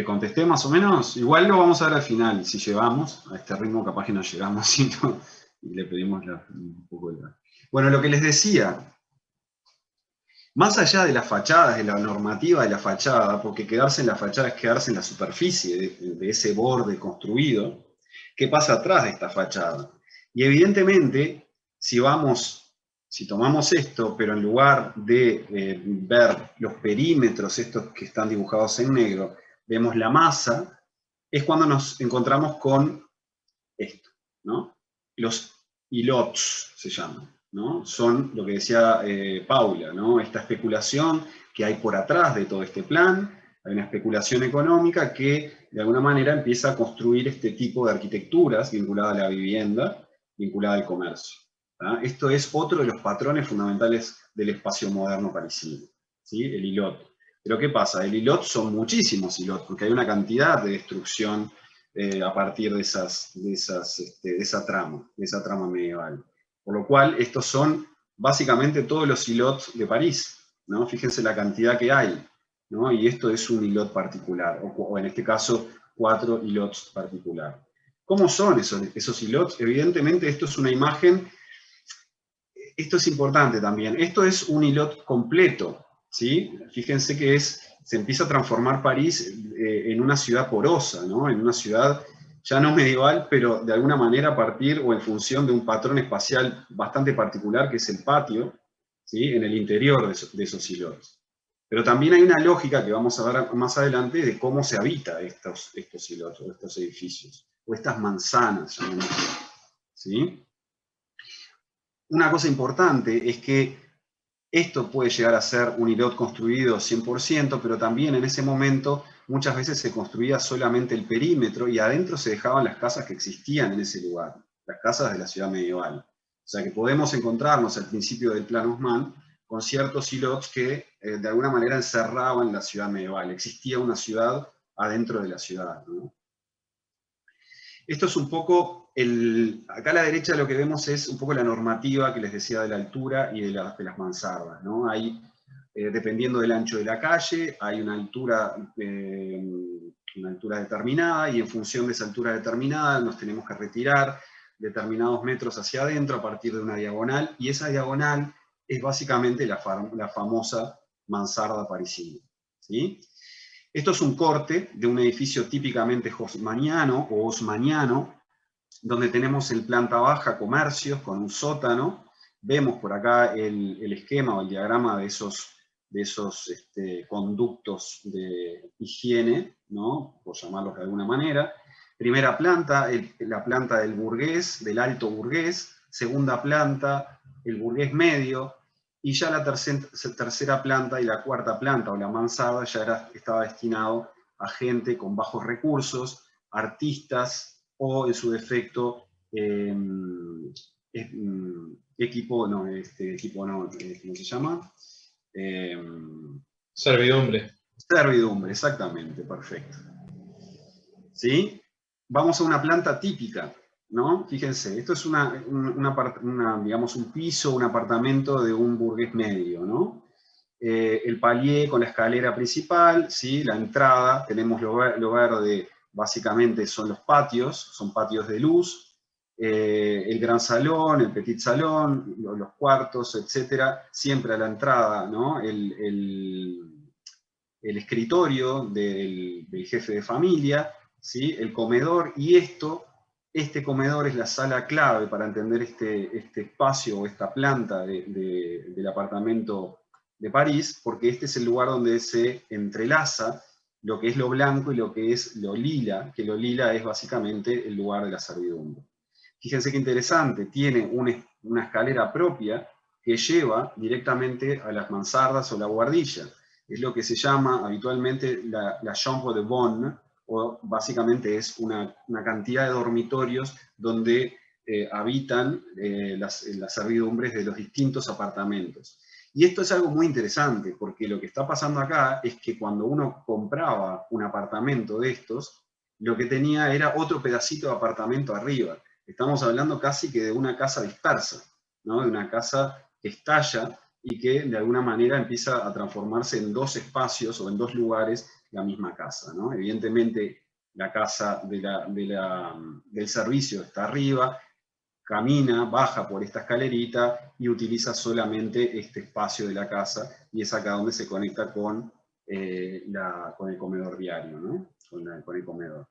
¿Contesté más o menos? Igual lo vamos a ver al final, si llegamos a este ritmo, capaz que no llegamos, sino y le pedimos un poco de... Bueno, lo que les decía, más allá de las fachadas, de la normativa de la fachada, porque quedarse en la fachada es quedarse en la superficie de ese borde construido, ¿qué pasa atrás de esta fachada? Y evidentemente, si tomamos esto, pero en lugar de ver los perímetros, estos que están dibujados en negro, vemos la masa, es cuando nos encontramos con esto, ¿no? Los ilots se llaman, ¿no? Son lo que decía Paula, ¿no? Esta especulación que hay por atrás de todo este plan, hay una especulación económica que de alguna manera empieza a construir este tipo de arquitecturas vinculada a la vivienda, vinculada al comercio. ¿Ah? Esto es otro de los patrones fundamentales del espacio moderno parisino, ¿sí? El ilot. Pero ¿qué pasa? El ilot son muchísimos ilot, porque hay una cantidad de destrucción a partir de esa trama medieval. Por lo cual, estos son básicamente todos los ilots de París, ¿no? Fíjense la cantidad que hay, ¿no? Y esto es un ilot particular, o en este caso, 4 ilots particular. ¿Cómo son esos ilots? Evidentemente, esto es una imagen. Esto es importante también. Esto es un ilot completo, ¿sí? Fíjense que se empieza a transformar París en una ciudad porosa, ¿no? En una ciudad ya no medieval, pero de alguna manera a partir o en función de un patrón espacial bastante particular, que es el patio, ¿sí? En el interior de esos ilots. Pero también hay una lógica que vamos a ver más adelante de cómo se habita estos ilots, o estos edificios, o estas manzanas, ¿sí? Una cosa importante es que esto puede llegar a ser un ilot construido 100%, pero también en ese momento muchas veces se construía solamente el perímetro y adentro se dejaban las casas que existían en ese lugar, las casas de la ciudad medieval. O sea que podemos encontrarnos al principio del Plan Haussmann con ciertos ilots que de alguna manera encerraban la ciudad medieval. Existía una ciudad adentro de la ciudad, ¿no? Esto es un poco, acá a la derecha lo que vemos es un poco la normativa que les decía de la altura y de las mansardas, ¿no? Hay, dependiendo del ancho de la calle, hay una altura determinada, y en función de esa altura determinada nos tenemos que retirar determinados metros hacia adentro a partir de una diagonal, y esa diagonal es básicamente la famosa mansarda parisina, ¿sí? Esto es un corte de un edificio típicamente haussmanniano o haussmanniano, donde tenemos en planta baja comercios con un sótano. Vemos por acá el esquema o el diagrama de esos conductos de higiene, ¿no? Por llamarlos de alguna manera. Primera planta, la planta del burgués, del alto burgués. Segunda planta, el burgués medio. Y ya la tercera planta y la cuarta planta, o la mansarda, ya estaba destinado a gente con bajos recursos, artistas, o en su defecto, ¿cómo se llama? Servidumbre. Servidumbre, exactamente, perfecto. ¿Sí? Vamos a una planta típica, ¿no? Fíjense, esto es digamos, un piso, un apartamento de un burgués medio, ¿no? El palier con la escalera principal, ¿sí? La entrada, tenemos lo verde, básicamente son los patios, son patios de luz, el gran salón, el petit salón, los cuartos, etcétera, siempre a la entrada, ¿no? El escritorio del jefe de familia, ¿sí? El comedor, y este comedor es la sala clave para entender este espacio o esta planta del apartamento de París, porque este es el lugar donde se entrelaza lo que es lo blanco y lo que es lo lila, que lo lila es básicamente el lugar de la servidumbre. Fíjense qué interesante, tiene una escalera propia que lleva directamente a las mansardas o la buhardilla. Es lo que se llama habitualmente la chambre de bonne, o básicamente es una cantidad de dormitorios donde habitan las servidumbres de los distintos apartamentos. Y esto es algo muy interesante, porque lo que está pasando acá es que cuando uno compraba un apartamento de estos, lo que tenía era otro pedacito de apartamento arriba. Estamos hablando casi que de una casa dispersa, ¿no? De una casa que estalla y que de alguna manera empieza a transformarse en dos espacios o en dos lugares la misma casa, ¿no? Evidentemente la casa del servicio está arriba, camina, baja por esta escalerita y utiliza solamente este espacio de la casa, y es acá donde se conecta con el comedor diario, ¿no? Con el comedor.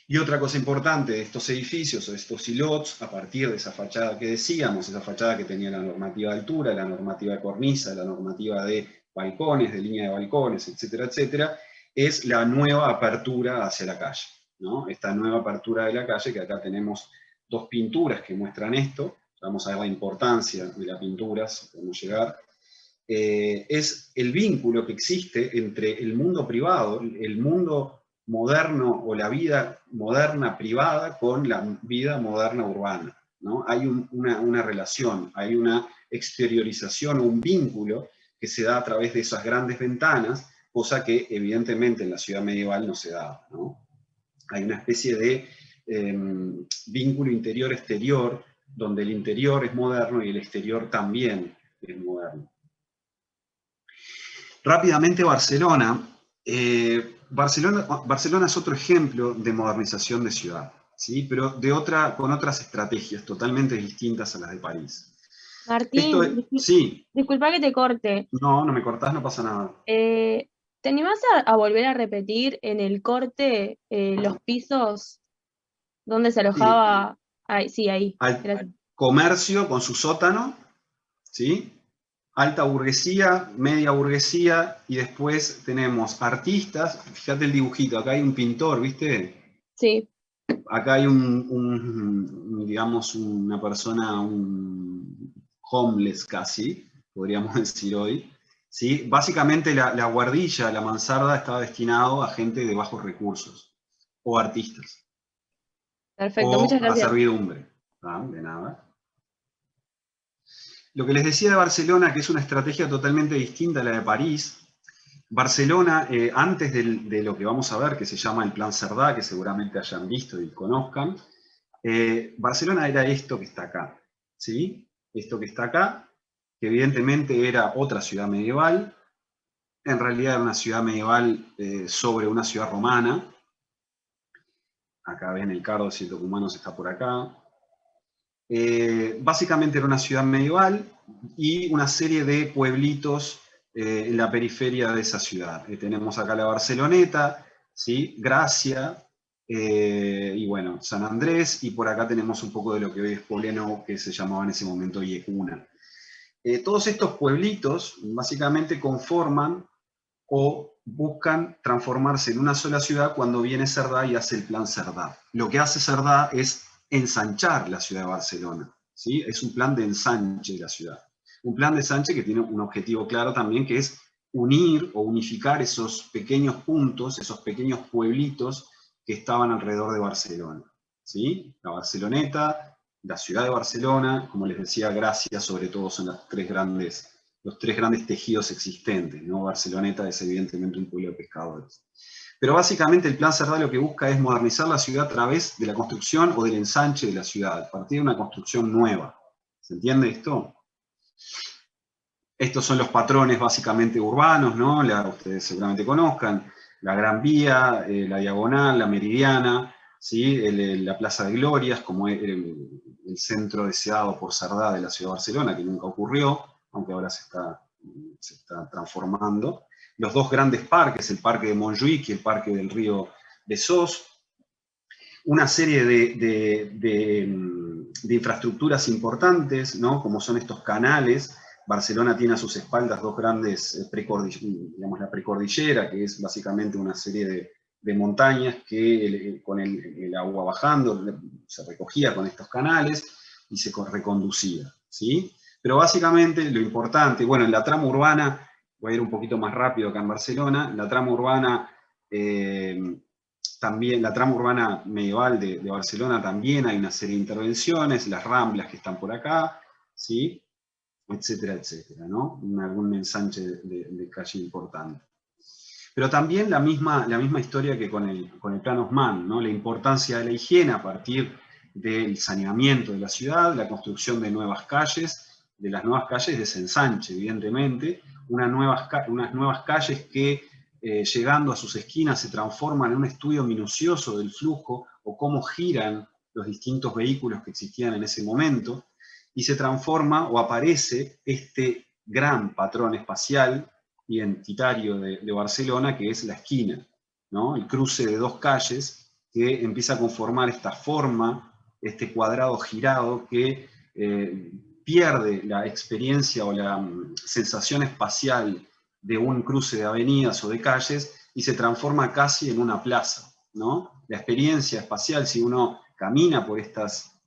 Y otra cosa importante de estos edificios o de estos silots, a partir de esa fachada que decíamos, esa fachada que tenía la normativa de altura, la normativa de cornisa, la normativa de balcones, de línea de balcones, etcétera, etcétera, es la nueva apertura hacia la calle, ¿no? Esta nueva apertura de la calle, que acá tenemos dos pinturas que muestran esto, vamos a ver la importancia de la pintura, si podemos llegar, es el vínculo que existe entre el mundo privado, el mundo moderno o la vida moderna privada con la vida moderna urbana, ¿no? Hay una relación, hay una exteriorización, un vínculo que se da a través de esas grandes ventanas, cosa que evidentemente en la ciudad medieval no se daba, ¿no? Hay una especie de vínculo interior-exterior, donde el interior es moderno y el exterior también es moderno. Rápidamente Barcelona. Barcelona es otro ejemplo de modernización de ciudad, ¿sí? Pero con otras estrategias totalmente distintas a las de París. Martín, sí. Disculpa que te corte. No, no me cortás, no pasa nada. ¿Te animás a volver a repetir en el corte los pisos donde se alojaba? Sí, ahí. Comercio con su sótano, ¿sí? Alta burguesía, media burguesía, y después tenemos artistas. Fíjate el dibujito, acá hay un pintor, ¿viste? Sí. Acá hay digamos, una persona, un homeless casi, podríamos decir hoy, ¿sí? Básicamente la buhardilla, la mansarda, estaba destinado a gente de bajos recursos, o artistas. Perfecto, muchas gracias. A servidumbre. ¿Ah? De nada. Lo que les decía de Barcelona, que es una estrategia totalmente distinta a la de París. Barcelona, antes de lo que vamos a ver, que se llama el Plan Cerdà, que seguramente hayan visto y conozcan, Barcelona era esto que está acá, ¿sí? Esto que está acá, que evidentemente era otra ciudad medieval, en realidad era una ciudad medieval sobre una ciudad romana. Acá ven el carro de 100 Tucumanos, está por acá. Básicamente era una ciudad medieval y una serie de pueblitos en la periferia de esa ciudad. Tenemos acá la Barceloneta, ¿sí? Gracia, y bueno, San Andrés, y por acá tenemos un poco de lo que hoy es Poblenou, que se llamaba en ese momento Yecuna. Todos estos pueblitos básicamente conforman o buscan transformarse en una sola ciudad cuando viene Cerdà y hace el Plan Cerdà. Lo que hace Cerdà es ensanchar la ciudad de Barcelona, ¿sí? Es un plan de ensanche de la ciudad. Un plan de ensanche que tiene un objetivo claro también, que es unir o unificar esos pequeños puntos, esos pequeños pueblitos que estaban alrededor de Barcelona, ¿sí? La Barceloneta, la ciudad de Barcelona, como les decía, Gracia, sobre todo son los tres grandes tejidos existentes, ¿no? Barceloneta es evidentemente un pueblo de pescadores. Pero básicamente el Plan Cerdà lo que busca es modernizar la ciudad a través de la construcción o del ensanche de la ciudad, a partir de una construcción nueva. ¿Se entiende esto? Estos son los patrones básicamente urbanos, ¿no? Ustedes seguramente conozcan, la Gran Vía, la Diagonal, la Meridiana, ¿sí? La Plaza de Glorias, como el centro deseado por Cerdà de la ciudad de Barcelona, que nunca ocurrió, aunque ahora se está transformando. Los dos grandes parques, el Parque de Montjuïc y el Parque del Río Besós. Una serie de infraestructuras importantes, ¿no? Como son estos canales Barcelona tiene a sus espaldas dos grandes digamos, la precordillera, que es básicamente una serie de montañas que con el agua bajando se recogía con estos canales y se reconducía, ¿sí? Pero básicamente lo importante, bueno, en la trama urbana, voy a ir un poquito más rápido acá en Barcelona, la trama urbana, también la trama urbana medieval de Barcelona también hay una serie de intervenciones, las ramblas que están por acá, ¿sí? Etcétera, etcétera, ¿no? Algún ensanche de calle importante. Pero también la misma historia que con el Plan Haussmann, ¿no? La importancia de la higiene a partir del saneamiento de la ciudad, la construcción de nuevas calles, de las nuevas calles de ese ensanche, evidentemente, unas nuevas calles que llegando a sus esquinas se transforman en un estudio minucioso del flujo o cómo giran los distintos vehículos que existían en ese momento, y se transforma o aparece este gran patrón espacial identitario de Barcelona, que es la esquina, ¿no? El cruce de dos calles que empieza a conformar esta forma, este cuadrado girado que pierde la experiencia o la sensación espacial de un cruce de avenidas o de calles y se transforma casi en una plaza, ¿no? La experiencia espacial, si uno camina por estas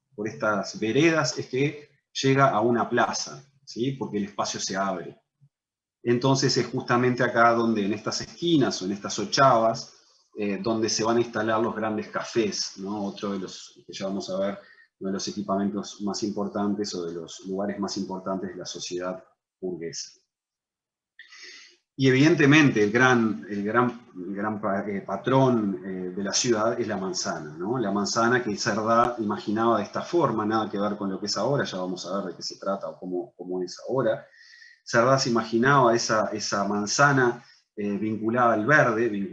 veredas, es que llega a una plaza, ¿sí? Porque el espacio se abre. Entonces es justamente acá donde, en estas esquinas o en estas ochavas, donde se van a instalar los grandes cafés, ¿no? Otro de los que ya vamos a ver, uno de los equipamientos más importantes o de los lugares más importantes de la sociedad burguesa. Y evidentemente el gran patrón de la ciudad es la manzana, ¿no? La manzana que Cerdá imaginaba de esta forma, nada que ver con lo que es ahora, ya vamos a ver de qué se trata o cómo es ahora. Cerdá se imaginaba esa manzana vinculada al verde,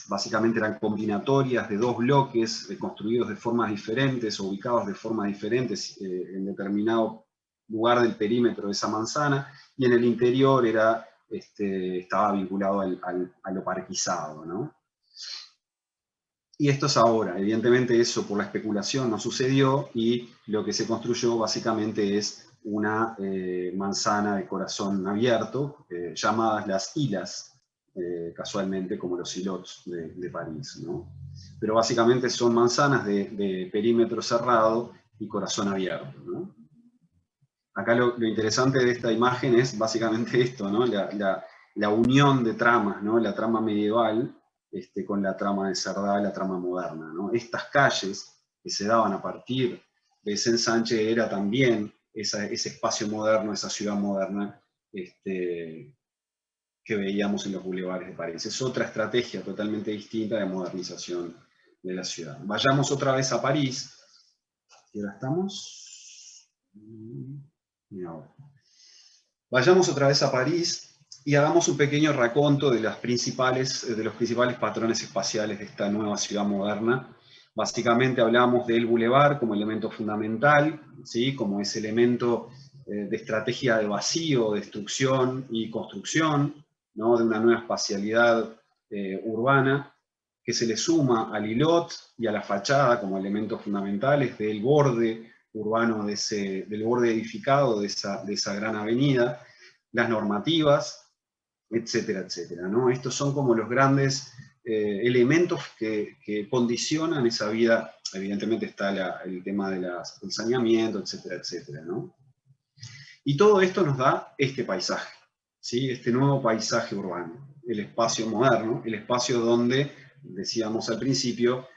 básicamente eran combinatorias de dos bloques construidos de formas diferentes o ubicados de formas diferentes en determinado lugar del perímetro de esa manzana, y en el interior estaba vinculado a lo parquizado, ¿no? Y esto es ahora, evidentemente eso por la especulación no sucedió, y lo que se construyó básicamente es una manzana de corazón abierto, llamadas las Ilas, casualmente como los Ilots de París, ¿no? Pero básicamente son manzanas de perímetro cerrado y corazón abierto, ¿no? Acá lo interesante de esta imagen es básicamente esto, ¿no? La unión de tramas, ¿no? La trama medieval con la trama de Cerdá, la trama moderna, ¿no? Estas calles que se daban a partir de ese ensanche era también ese espacio moderno, esa ciudad moderna que veíamos en los bulevares de París. Es otra estrategia totalmente distinta de modernización de la ciudad. Vayamos otra vez a París. ¿Y ahora estamos? Y ahora. Vayamos otra vez a París y hagamos un pequeño raconto de los principales patrones espaciales de esta nueva ciudad moderna. Básicamente hablamos del bulevar como elemento fundamental, ¿sí? Como ese elemento de estrategia de vacío, destrucción y construcción, ¿no? De una nueva espacialidad urbana, que se le suma al ilot y a la fachada como elementos fundamentales del borde urbano, del borde edificado de esa gran avenida, las normativas, etcétera, etcétera, ¿no? Estos son como los grandes elementos que condicionan esa vida. Evidentemente está el tema del saneamiento, etcétera, etcétera, ¿no? Y todo esto nos da este paisaje, ¿sí? Este nuevo paisaje urbano, el espacio moderno, el espacio donde, decíamos al principio,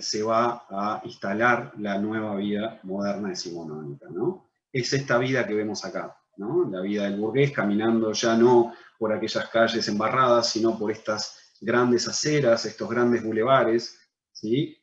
se va a instalar la nueva vida moderna decimonónica, ¿no? Es esta vida que vemos acá, ¿no? La vida del burgués caminando ya no por aquellas calles embarradas, sino por estas grandes aceras, estos grandes bulevares, ¿sí?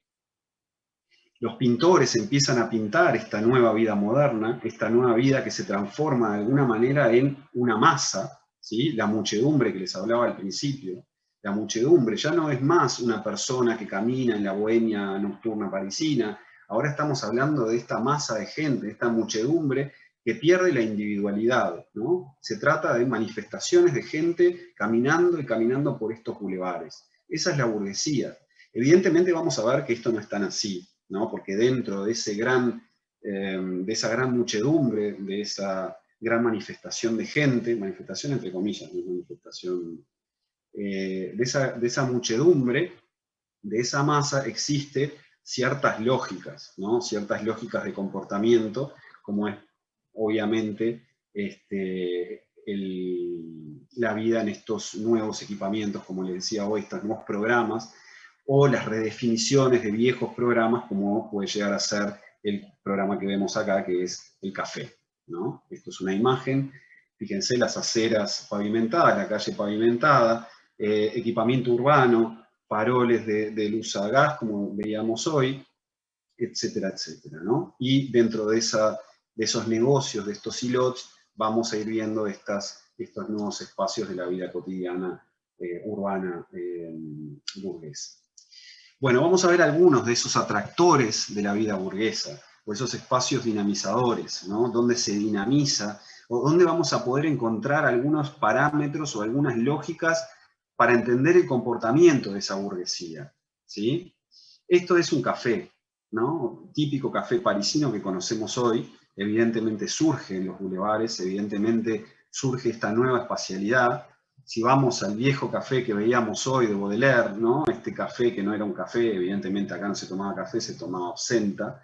Los pintores empiezan a pintar esta nueva vida moderna, esta nueva vida que se transforma de alguna manera en una masa, ¿sí? La muchedumbre que les hablaba al principio. La muchedumbre ya no es más una persona que camina en la bohemia nocturna parisina, ahora estamos hablando de esta masa de gente, de esta muchedumbre que pierde la individualidad, ¿no? Se trata de manifestaciones de gente caminando y caminando por estos bulevares. Esa es la burguesía. Evidentemente vamos a ver que esto no es tan así, ¿no? Porque dentro de esa gran muchedumbre, de gran manifestación de gente, manifestación entre comillas, no manifestación, de esa muchedumbre, de esa masa, existe ciertas lógicas, ¿no? Ciertas lógicas de comportamiento, como es obviamente la vida en estos nuevos equipamientos, como les decía hoy, estos nuevos programas, o las redefiniciones de viejos programas, como puede llegar a ser el programa que vemos acá, que es el café, ¿no? Esto es una imagen, fíjense las aceras pavimentadas, la calle pavimentada, equipamiento urbano, faroles de luz a gas, como veíamos hoy, etcétera, etcétera, ¿no? Y dentro de esos negocios, de estos silots, vamos a ir viendo estos nuevos espacios de la vida cotidiana urbana burguesa. Bueno, vamos a ver algunos de esos atractores de la vida burguesa, o esos espacios dinamizadores, ¿no? Donde se dinamiza, o donde vamos a poder encontrar algunos parámetros o algunas lógicas para entender el comportamiento de esa burguesía, ¿sí? Esto es un café, ¿no? Típico café parisino que conocemos hoy, evidentemente surge en los bulevares, evidentemente surge esta nueva espacialidad. Si vamos al viejo café que veíamos hoy de Baudelaire, ¿no? Este café que no era un café, evidentemente acá no se tomaba café, se tomaba absenta,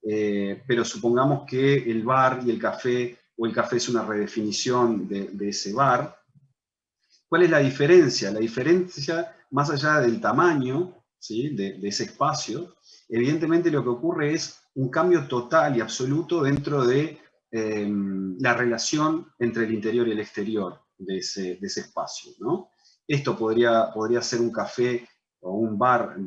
pero supongamos que el bar y el café, o el café es una redefinición de ese bar. ¿Cuál es la diferencia? La diferencia, más allá del tamaño, ¿sí? de ese espacio, evidentemente lo que ocurre es un cambio total y absoluto dentro de la relación entre el interior y el exterior de ese espacio, ¿no? Esto podría ser un café o un bar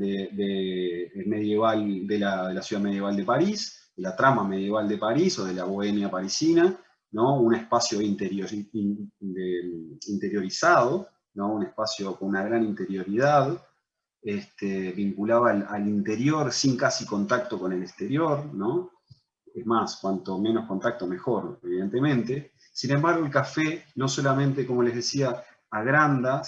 medieval de la ciudad medieval de París, de la trama medieval de París o de la bohemia parisina, ¿no? Un espacio interiorizado, ¿no? Un espacio con una gran interioridad, vinculado al interior sin casi contacto con el exterior, ¿no? Es más, cuanto menos contacto mejor, evidentemente. Sin embargo, el café no solamente, como les decía, se agranda,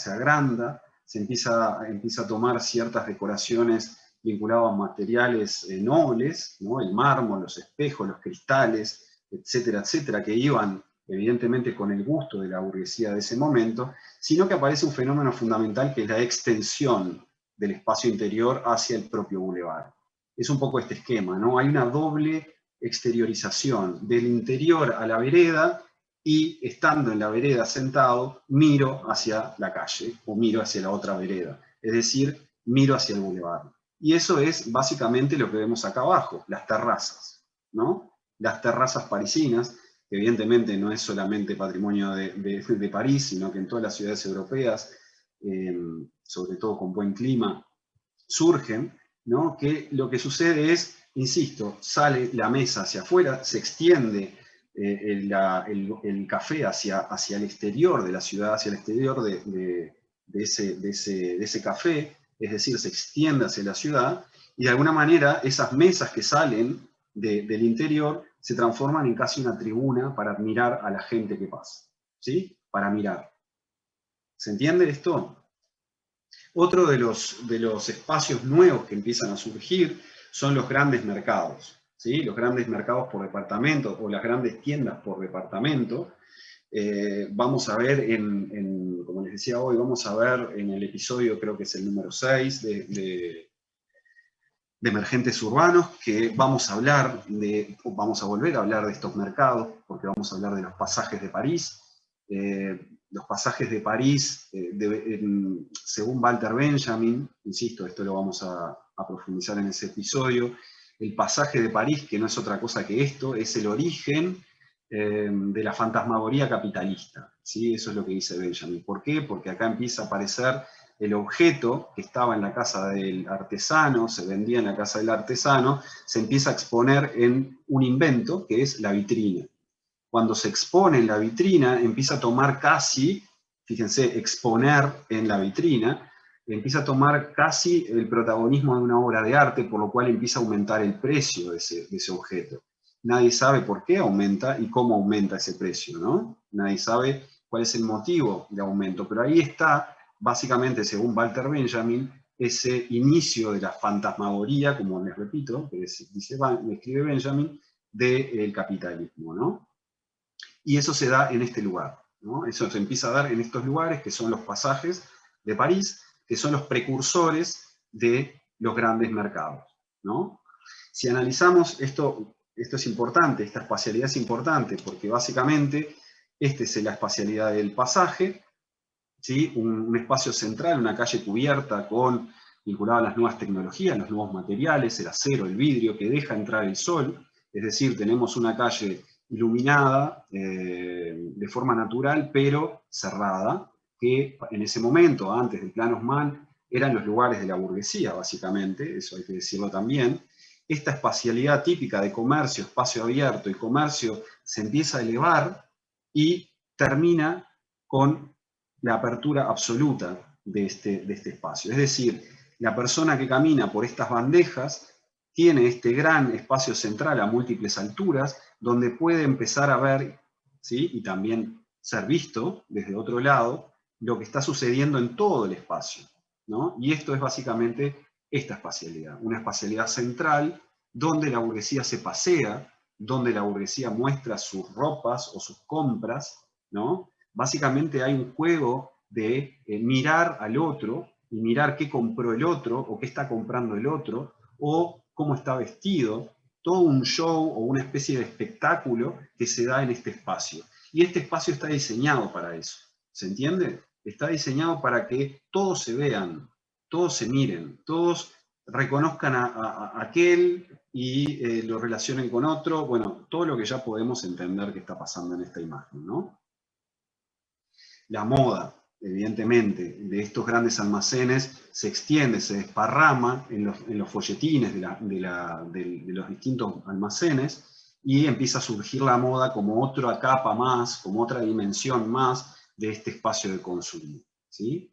se empieza a tomar ciertas decoraciones vinculadas a materiales nobles, ¿no? El mármol, los espejos, los cristales, etcétera, etcétera, que iban evidentemente con el gusto de la burguesía de ese momento, sino que aparece un fenómeno fundamental que es la extensión del espacio interior hacia el propio bulevar. Es un poco este esquema, ¿no? Hay una doble exteriorización del interior a la vereda, y estando en la vereda sentado, miro hacia la calle o miro hacia la otra vereda, es decir, miro hacia el bulevar. Y eso es básicamente lo que vemos acá abajo, las terrazas, ¿no? Las terrazas parisinas, que evidentemente no es solamente patrimonio de París, sino que en todas las ciudades europeas, sobre todo con buen clima, surgen, ¿no? Que lo que sucede es, insisto, sale la mesa hacia afuera, se extiende el café hacia el exterior de la ciudad, hacia el exterior de ese café, es decir, se extiende hacia la ciudad, y de alguna manera esas mesas que salen del interior se transforman en casi una tribuna para admirar a la gente que pasa, ¿sí? Para mirar. ¿Se entiende esto? Otro de los espacios nuevos que empiezan a surgir son los grandes mercados, ¿sí? Los grandes mercados por departamento o las grandes tiendas por departamento. Vamos a ver, como les decía hoy, vamos a ver en el episodio, creo que es el número 6 de emergentes urbanos, que vamos a volver a hablar de estos mercados, porque vamos a hablar de los pasajes de París. Los pasajes de París, según Walter Benjamin, insisto, esto lo vamos a profundizar en ese episodio, el pasaje de París, que no es otra cosa que esto, es el origen de la fantasmagoría capitalista, ¿sí? Eso es lo que dice Benjamin. ¿Por qué? Porque acá empieza a aparecer el objeto que estaba en la casa del artesano, se vendía en la casa del artesano, se empieza a exponer en un invento que es la vitrina. Cuando se expone en la vitrina, empieza a tomar casi, fíjense, exponer en la vitrina, empieza a tomar casi el protagonismo de una obra de arte, por lo cual empieza a aumentar el precio de ese objeto. Nadie sabe por qué aumenta y cómo aumenta ese precio, ¿no? Nadie sabe cuál es el motivo de aumento, pero ahí está, básicamente, según Walter Benjamin, ese inicio de la fantasmagoría, como les repito, que escribe Benjamin, del capitalismo, ¿no? Y eso se da en este lugar, ¿no? Eso se empieza a dar en estos lugares, que son los pasajes de París, que son los precursores de los grandes mercados, ¿no? Si analizamos esto es importante, esta espacialidad es importante, porque básicamente esta es la espacialidad del pasaje, ¿sí? Un espacio central, una calle cubierta vinculada a las nuevas tecnologías, los nuevos materiales, el acero, el vidrio, que deja entrar el sol. Es decir, tenemos una calle iluminada de forma natural, pero cerrada, que en ese momento, antes del Plan Haussmann, eran los lugares de la burguesía, básicamente, eso hay que decirlo también. Esta espacialidad típica de comercio, espacio abierto y comercio se empieza a elevar y termina con la apertura absoluta de este espacio. Es decir, la persona que camina por estas bandejas tiene este gran espacio central a múltiples alturas, donde puede empezar a ver, ¿sí? Y también ser visto desde otro lado, lo que está sucediendo en todo el espacio, ¿no? Y esto es básicamente esta espacialidad, una espacialidad central donde la burguesía se pasea, donde la burguesía muestra sus ropas o sus compras, ¿no? Básicamente hay un juego de mirar al otro y mirar qué compró el otro o qué está comprando el otro o cómo está vestido, todo un show o una especie de espectáculo que se da en este espacio. Y este espacio está diseñado para eso, ¿se entiende? Está diseñado para que todos se vean, todos se miren, todos reconozcan a aquel y lo relacionen con otro, bueno, todo lo que ya podemos entender que está pasando en esta imagen, ¿no? La moda, evidentemente, de estos grandes almacenes se extiende, se desparrama en los folletines de los distintos almacenes y empieza a surgir la moda como otra capa más, como otra dimensión más de este espacio de consumo, ¿sí?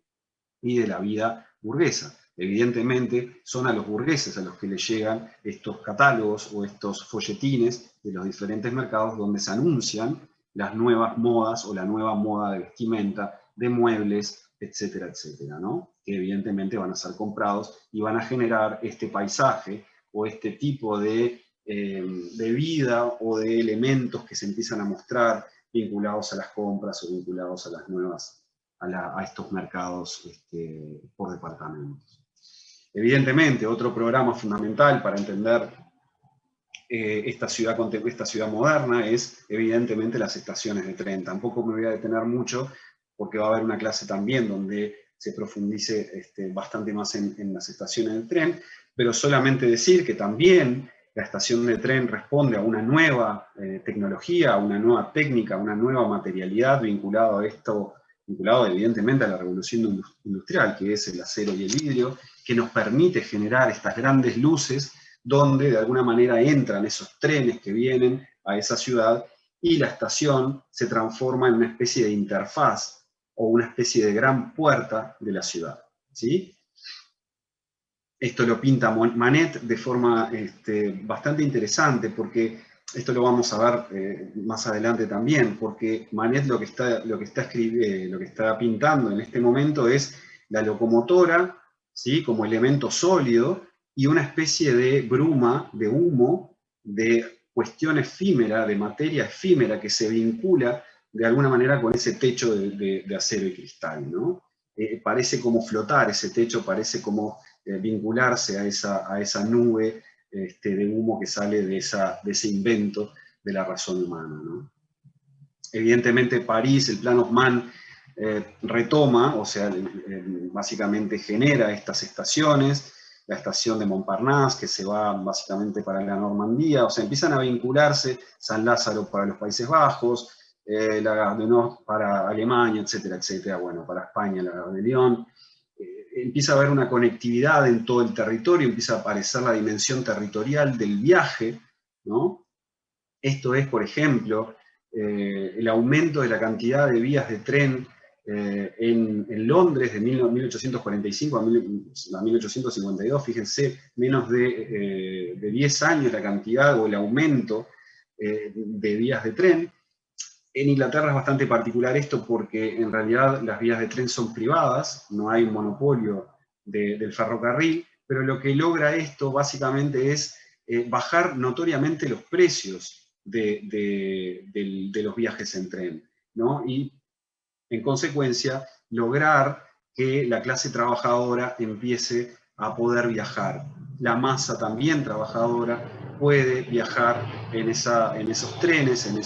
Y de la vida burguesa. Evidentemente son a los burgueses a los que les llegan estos catálogos o estos folletines de los diferentes mercados donde se anuncian las nuevas modas o la nueva moda de vestimenta, de muebles, etcétera, etcétera, ¿no? Que evidentemente van a ser comprados y van a generar este paisaje o este tipo de vida o de elementos que se empiezan a mostrar vinculados a las compras o vinculados a las nuevas, a estos mercados por departamentos. Evidentemente, otro programa fundamental para entender esta ciudad moderna es, evidentemente, las estaciones de tren. Tampoco me voy a detener mucho, porque va a haber una clase también donde se profundice bastante más en las estaciones de tren, pero solamente decir que también la estación de tren responde a una nueva tecnología, a una nueva técnica, a una nueva materialidad vinculado a esto, vinculado evidentemente a la revolución industrial, que es el acero y el vidrio, que nos permite generar estas grandes luces donde de alguna manera entran esos trenes que vienen a esa ciudad y la estación se transforma en una especie de interfaz o una especie de gran puerta de la ciudad, ¿sí? Esto lo pinta Manet de forma bastante interesante, porque esto lo vamos a ver más adelante también, porque Manet lo que está pintando en este momento es la locomotora, ¿sí? Como elemento sólido, y una especie de bruma, de humo, de cuestión efímera, de materia efímera que se vincula de alguna manera con ese techo de acero y cristal, ¿no? Parece como flotar ese techo, parece como vincularse a esa nube de humo que sale de ese invento de la razón humana, ¿no? Evidentemente París, el Plan Haussmann, retoma, o sea, básicamente genera estas estaciones, la estación de Montparnasse, que se va básicamente para la Normandía, o sea, empiezan a vincularse San Lázaro para los Países Bajos, la Gare du Nord para Alemania, etcétera, etcétera, bueno, para España la Gare de Lyon. Empieza a haber una conectividad en todo el territorio, empieza a aparecer la dimensión territorial del viaje, ¿no? Esto es, por ejemplo, el aumento de la cantidad de vías de tren en Londres de 1845 a 1852, fíjense, menos de 10 años la cantidad o el aumento de vías de tren. En Inglaterra es bastante particular esto porque en realidad las vías de tren son privadas, no hay un monopolio del ferrocarril, pero lo que logra esto básicamente es bajar notoriamente los precios de los viajes en tren, ¿no? Y, en consecuencia, lograr que la clase trabajadora empiece a poder viajar. La masa también trabajadora puede viajar en esos trenes, en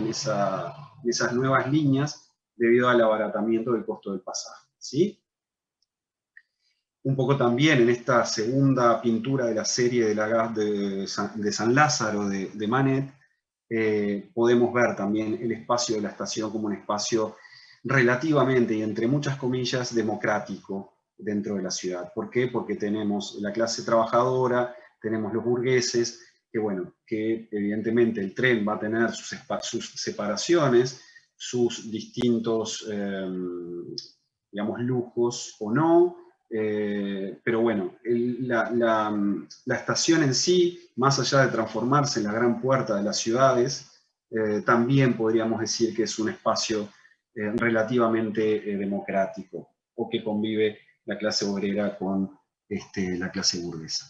esas nuevas líneas, debido al abaratamiento del costo del pasaje, ¿sí? Un poco también en esta segunda pintura de la serie de San Lázaro de Manet, podemos ver también el espacio de la estación como un espacio relativamente, y entre muchas comillas, democrático dentro de la ciudad. ¿Por qué? Porque tenemos la clase trabajadora, tenemos los burgueses, que evidentemente el tren va a tener sus separaciones, sus distintos, digamos, lujos o no, pero bueno, la estación en sí, más allá de transformarse en la gran puerta de las ciudades, también podríamos decir que es un espacio relativamente democrático, o que convive la clase obrera con la clase burguesa.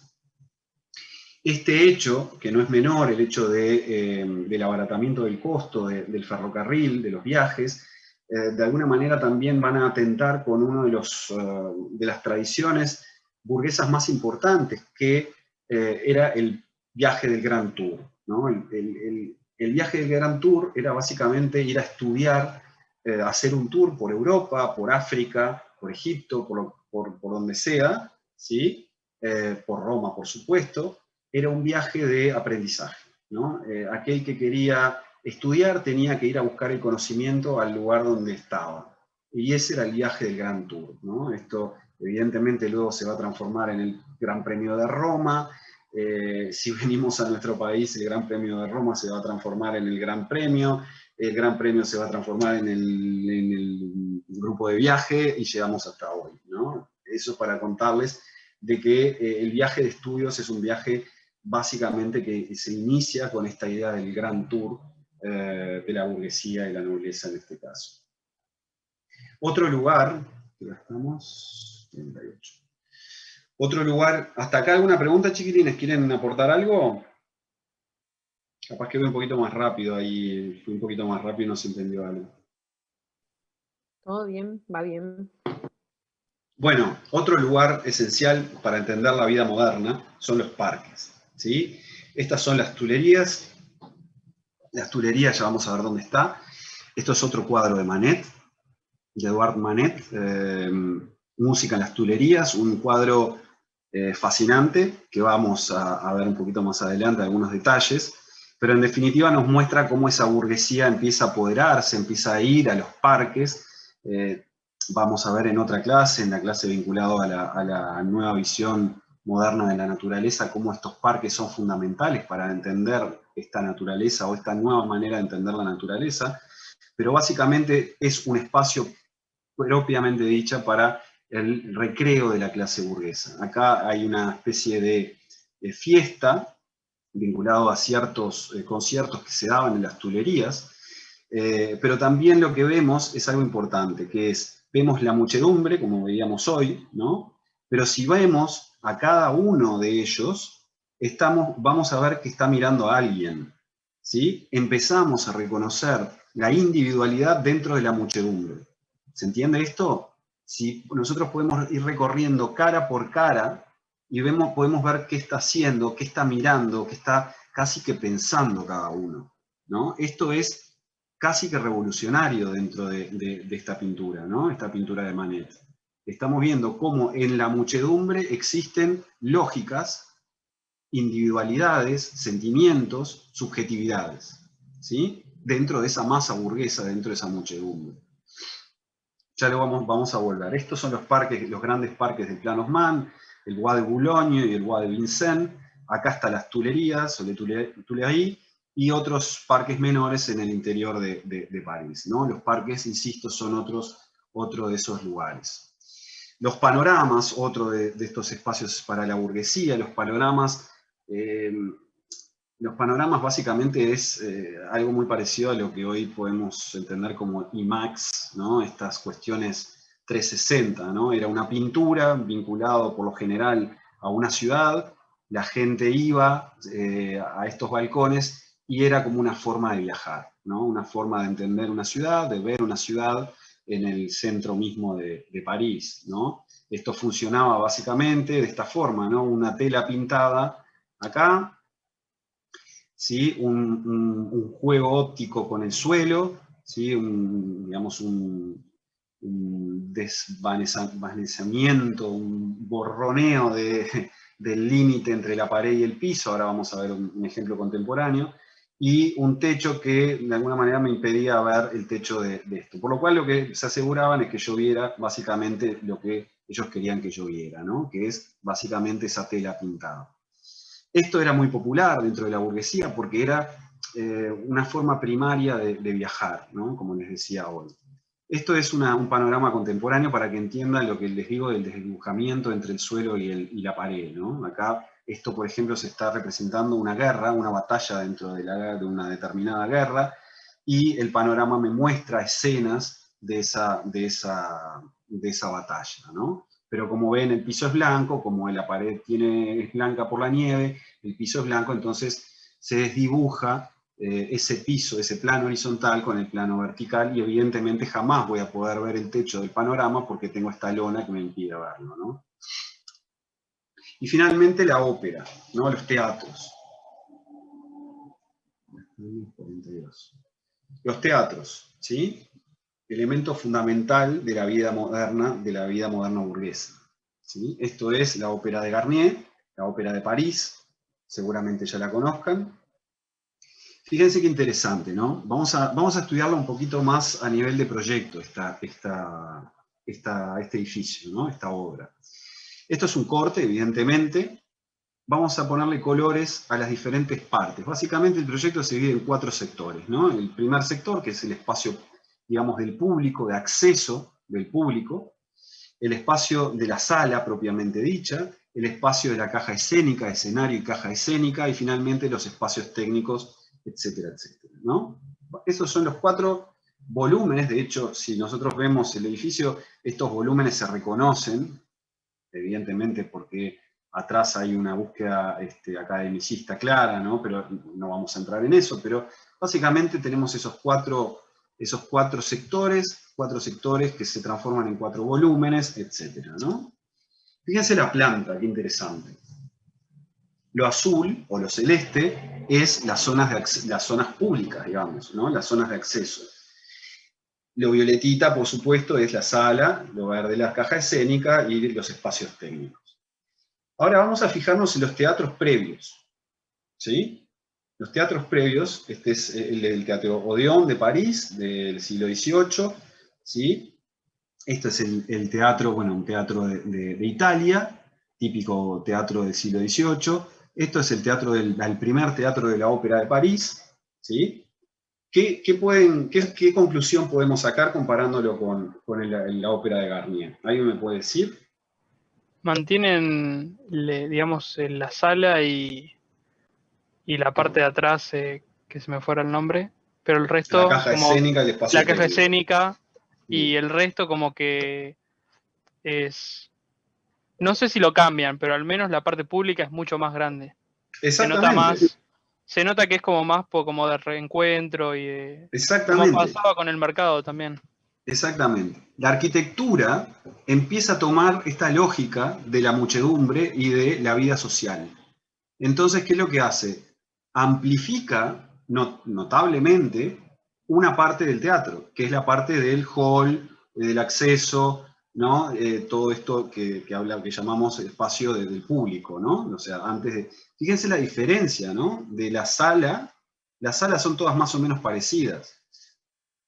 Este hecho, que no es menor, el hecho del abaratamiento del costo del ferrocarril, de los viajes, de alguna manera también van a atentar con una de las tradiciones burguesas más importantes, que era el viaje del Grand Tour, ¿no? El viaje del Grand Tour era básicamente ir a estudiar, hacer un tour por Europa, por África, por Egipto, por donde sea, ¿sí? Por Roma, por supuesto. Era un viaje de aprendizaje, ¿no? Aquel que quería estudiar tenía que ir a buscar el conocimiento al lugar donde estaba. Y ese era el viaje del Grand Tour, ¿no? Esto evidentemente luego se va a transformar en el Gran Premio de Roma. Si venimos a nuestro país, el Gran Premio de Roma se va a transformar en el Gran Premio se va a transformar en el grupo de viaje, y llegamos hasta hoy, ¿no? Eso para contarles de que el viaje de estudios es un viaje básicamente que se inicia con esta idea del Grand Tour de la burguesía y la nobleza en este caso. Otro lugar, ya estamos, 38. Otro lugar, ¿hasta acá alguna pregunta, chiquilines? ¿Quieren aportar algo? Capaz que voy un poquito más rápido ahí, fui un poquito más rápido y no se entendió algo. Todo bien, va bien. Bueno, otro lugar esencial para entender la vida moderna son los parques, ¿sí? Estas son las Tuileries. Las Tuileries, ya vamos a ver dónde está. Esto es otro cuadro de Manet, de Edouard Manet, Música en las Tuileries, un cuadro fascinante, que vamos a ver un poquito más adelante algunos detalles, pero en definitiva nos muestra cómo esa burguesía empieza a apoderarse, empieza a ir a los parques. Vamos a ver en otra clase, en la clase vinculada a la nueva visión moderna de la naturaleza, cómo estos parques son fundamentales para entender esta naturaleza o esta nueva manera de entender la naturaleza, pero básicamente es un espacio propiamente dicha para el recreo de la clase burguesa. Acá hay una especie de fiesta vinculado a ciertos conciertos que se daban en las Tuileries, pero también lo que vemos es algo importante, que es, vemos la muchedumbre, como veíamos hoy, ¿no? Pero si vemos a cada uno de ellos, vamos a ver que está mirando a alguien, ¿sí? Empezamos a reconocer la individualidad dentro de la muchedumbre. ¿Se entiende esto? Si nosotros podemos ir recorriendo cara por cara y podemos ver qué está haciendo, qué está mirando, qué está casi que pensando cada uno, ¿no? Esto es casi que revolucionario dentro de esta pintura, ¿no? Esta pintura de Manet. Estamos viendo cómo en la muchedumbre existen lógicas, individualidades, sentimientos, subjetividades, ¿sí? Dentro de esa masa burguesa, dentro de esa muchedumbre. Ya lo vamos a volver. Estos son los parques, los grandes parques del Plan Haussmann, el Bois de Boulogne y el Bois de Vincennes. Acá están las Tuileries o les Tuileries, y otros parques menores en el interior de París, ¿no? Los parques, insisto, son otro de esos lugares. Los panoramas, otro de estos espacios para la burguesía. Los panoramas básicamente es algo muy parecido a lo que hoy podemos entender como IMAX, ¿no? Estas cuestiones 360, ¿no? Era una pintura vinculada por lo general a una ciudad, la gente iba a estos balcones y era como una forma de viajar, ¿no? Una forma de entender una ciudad, de ver una ciudad en el centro mismo de París, ¿no? Esto funcionaba básicamente de esta forma, ¿no? Una tela pintada acá, ¿sí? Un juego óptico con el suelo, ¿sí? Digamos un desvanecimiento, un borroneo del límite entre la pared y el piso. Ahora vamos a ver un ejemplo contemporáneo. Y un techo que de alguna manera me impedía ver el techo de esto. Por lo cual lo que se aseguraban es que yo viera básicamente lo que ellos querían que yo viera, ¿no? Que es básicamente esa tela pintada. Esto era muy popular dentro de la burguesía porque era una forma primaria de viajar, ¿no? Como les decía hoy. Esto es un panorama contemporáneo para que entiendan lo que les digo del desdibujamiento entre el suelo y la pared, ¿no? Acá esto, por ejemplo, se está representando una guerra, una batalla dentro de una determinada guerra, y el panorama me muestra escenas de esa batalla, ¿no? Pero como ven, el piso es blanco, como la pared es blanca por la nieve, el piso es blanco, entonces se desdibuja ese piso, ese plano horizontal con el plano vertical, y evidentemente jamás voy a poder ver el techo del panorama porque tengo esta lona que me impide verlo, ¿no? Y finalmente la ópera, ¿no? Los teatros. Los teatros, ¿sí? Elemento fundamental de la vida moderna burguesa, ¿sí? Esto es la ópera de Garnier, la ópera de París, seguramente ya la conozcan. Fíjense qué interesante, ¿no? Vamos a estudiarlo un poquito más a nivel de proyecto, este edificio, ¿no? Esta obra. Esto es un corte, evidentemente. Vamos a ponerle colores a las diferentes partes. Básicamente el proyecto se divide en 4 sectores, ¿no? El primer sector, que es el espacio, digamos, del público, de acceso del público, el espacio de la sala propiamente dicha, el espacio de la caja escénica, escenario y caja escénica, y finalmente los espacios técnicos, etcétera, etcétera, ¿no? Esos son los 4 volúmenes. De hecho, si nosotros vemos el edificio, estos volúmenes se reconocen, evidentemente porque atrás hay una búsqueda academicista clara, ¿no? Pero no vamos a entrar en eso, pero básicamente tenemos esos cuatro sectores, 4 sectores que se transforman en 4 volúmenes, etcétera, ¿no? Fíjense la planta, qué interesante. Lo azul, o lo celeste, es las zonas públicas, digamos, ¿no? Las zonas de acceso. Lo violetita, por supuesto, es la sala, lo verde la caja escénica y los espacios técnicos. Ahora vamos a fijarnos en los teatros previos, ¿sí? Los teatros previos, este es el Teatro Odeón de París, del siglo XVIII, ¿sí? Esto es el teatro, bueno, un teatro de Italia, típico teatro del siglo XVIII. Esto es el primer teatro de la Ópera de París, ¿sí? ¿Qué conclusión podemos sacar comparándolo con la ópera de Garnier? ¿Alguien me puede decir? Mantienen, digamos, la sala y la parte de atrás, que se me fuera el nombre, pero el resto... La caja escénica, el espacio técnico. La caja escénica, y el resto como que es... No sé si lo cambian, pero al menos la parte pública es mucho más grande. Exactamente. Se nota que es como más como de reencuentro y de... Exactamente. Como pasaba con el mercado también. Exactamente. La arquitectura empieza a tomar esta lógica de la muchedumbre y de la vida social. Entonces, ¿qué es lo que hace? Amplifica notablemente una parte del teatro, que es la parte del hall, del acceso, ¿no? Todo esto que llamamos el espacio del público, ¿no? O sea, fíjense la diferencia, ¿no? De la sala. Las salas son todas más o menos parecidas.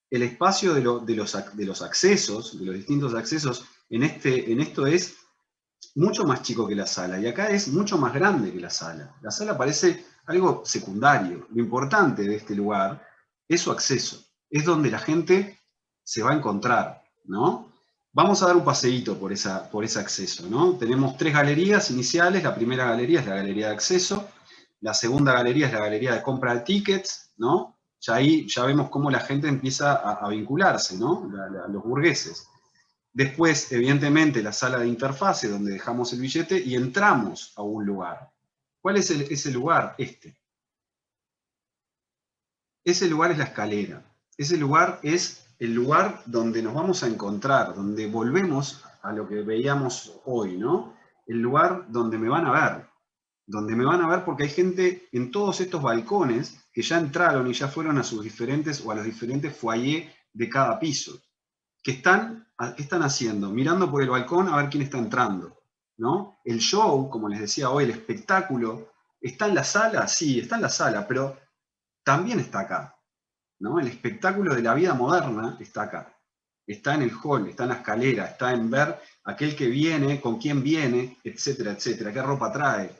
El espacio de los accesos, de los distintos accesos, en esto es mucho más chico que la sala, y acá es mucho más grande que la sala. La sala parece algo secundario. Lo importante de este lugar es su acceso, es donde la gente se va a encontrar, ¿no? Vamos a dar un paseíto por ese acceso, ¿no? Tenemos 3 galerías iniciales. La primera galería es la galería de acceso, la segunda galería es la galería de compra de tickets, ¿no? Ya ahí ya vemos cómo la gente empieza a vincularse, ¿no? Los burgueses. Después, evidentemente, la sala de interfase, donde dejamos el billete y entramos a un lugar. ¿Cuál es ese lugar? Este. Ese lugar es la escalera. Ese lugar es el lugar donde nos vamos a encontrar, donde volvemos a lo que veíamos hoy, ¿no? El lugar donde me van a ver. Donde me van a ver porque hay gente en todos estos balcones que ya entraron y ya fueron a sus diferentes o a los diferentes foyers de cada piso. ¿Qué están haciendo? Mirando por el balcón a ver quién está entrando, ¿no? El show, como les decía hoy, el espectáculo, ¿está en la sala? Sí, está en la sala, pero también está acá, ¿no? El espectáculo de la vida moderna está acá. Está en el hall, está en la escalera, está en ver aquel que viene, con quién viene, etcétera, etcétera, qué ropa trae,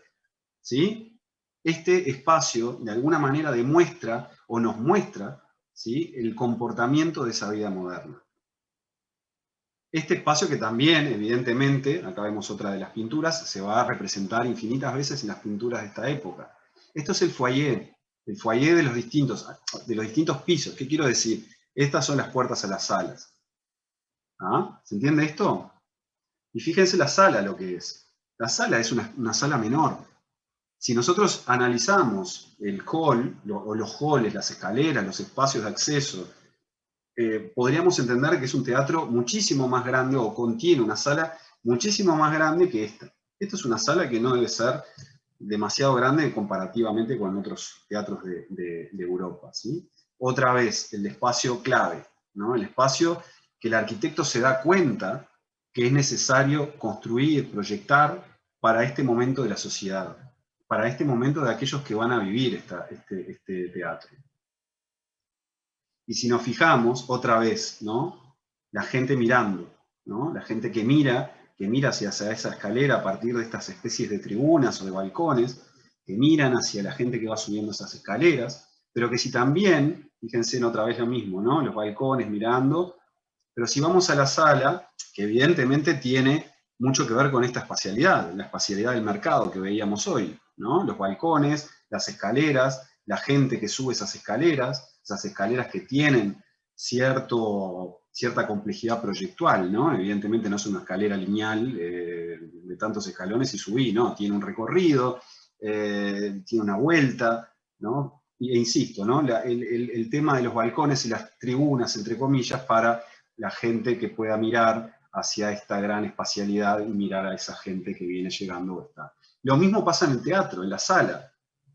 ¿sí? Este espacio, de alguna manera, demuestra o nos muestra, ¿sí?, el comportamiento de esa vida moderna. Este espacio que también, evidentemente, acá vemos otra de las pinturas, se va a representar infinitas veces en las pinturas de esta época. Esto es el foyer de los distintos pisos. ¿Qué quiero decir? Estas son las puertas a las salas. ¿Ah? ¿Se entiende esto? Y fíjense la sala lo que es. La sala es una sala menor. Si nosotros analizamos el hall, o los halls, las escaleras, los espacios de acceso, podríamos entender que es un teatro muchísimo más grande, o contiene una sala muchísimo más grande que esta. Esta es una sala que no debe ser demasiado grande comparativamente con otros teatros de Europa, ¿sí? Otra vez, el espacio clave, ¿no? El espacio que el arquitecto se da cuenta que es necesario construir, proyectar para este momento de la sociedad, para este momento de aquellos que van a vivir este teatro. Y si nos fijamos, otra vez, ¿no? La gente mirando, ¿no? La gente que mira hacia esa escalera a partir de estas especies de tribunas o de balcones, que miran hacia la gente que va subiendo esas escaleras, pero que si también, fíjense en otra vez lo mismo, ¿no? Los balcones mirando, pero si vamos a la sala, que evidentemente tiene mucho que ver con esta espacialidad, la espacialidad del mercado que veíamos hoy, ¿no? Los balcones, las escaleras, la gente que sube esas escaleras que tienen cierta complejidad proyectual, ¿no? Evidentemente no es una escalera lineal de tantos escalones y subí, ¿no? Tiene un recorrido, tiene una vuelta, ¿no? E insisto, ¿no? El tema de los balcones y las tribunas, entre comillas, para la gente que pueda mirar hacia esta gran espacialidad y mirar a esa gente que viene llegando o está. Lo mismo pasa en el teatro, en la sala.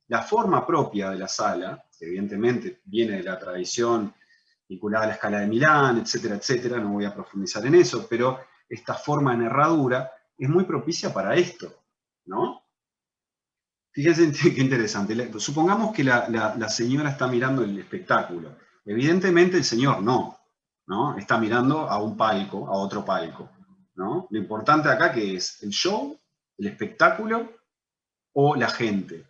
La forma propia de la sala, que evidentemente viene de la tradición vinculada a la Escala de Milán, etcétera, etcétera, no voy a profundizar en eso, pero esta forma de herradura es muy propicia para esto, ¿no? Fíjense qué interesante. Supongamos que la señora está mirando el espectáculo. Evidentemente el señor no, ¿no? Está mirando a un palco, a otro palco, ¿no? Lo importante acá que es el show, el espectáculo o la gente.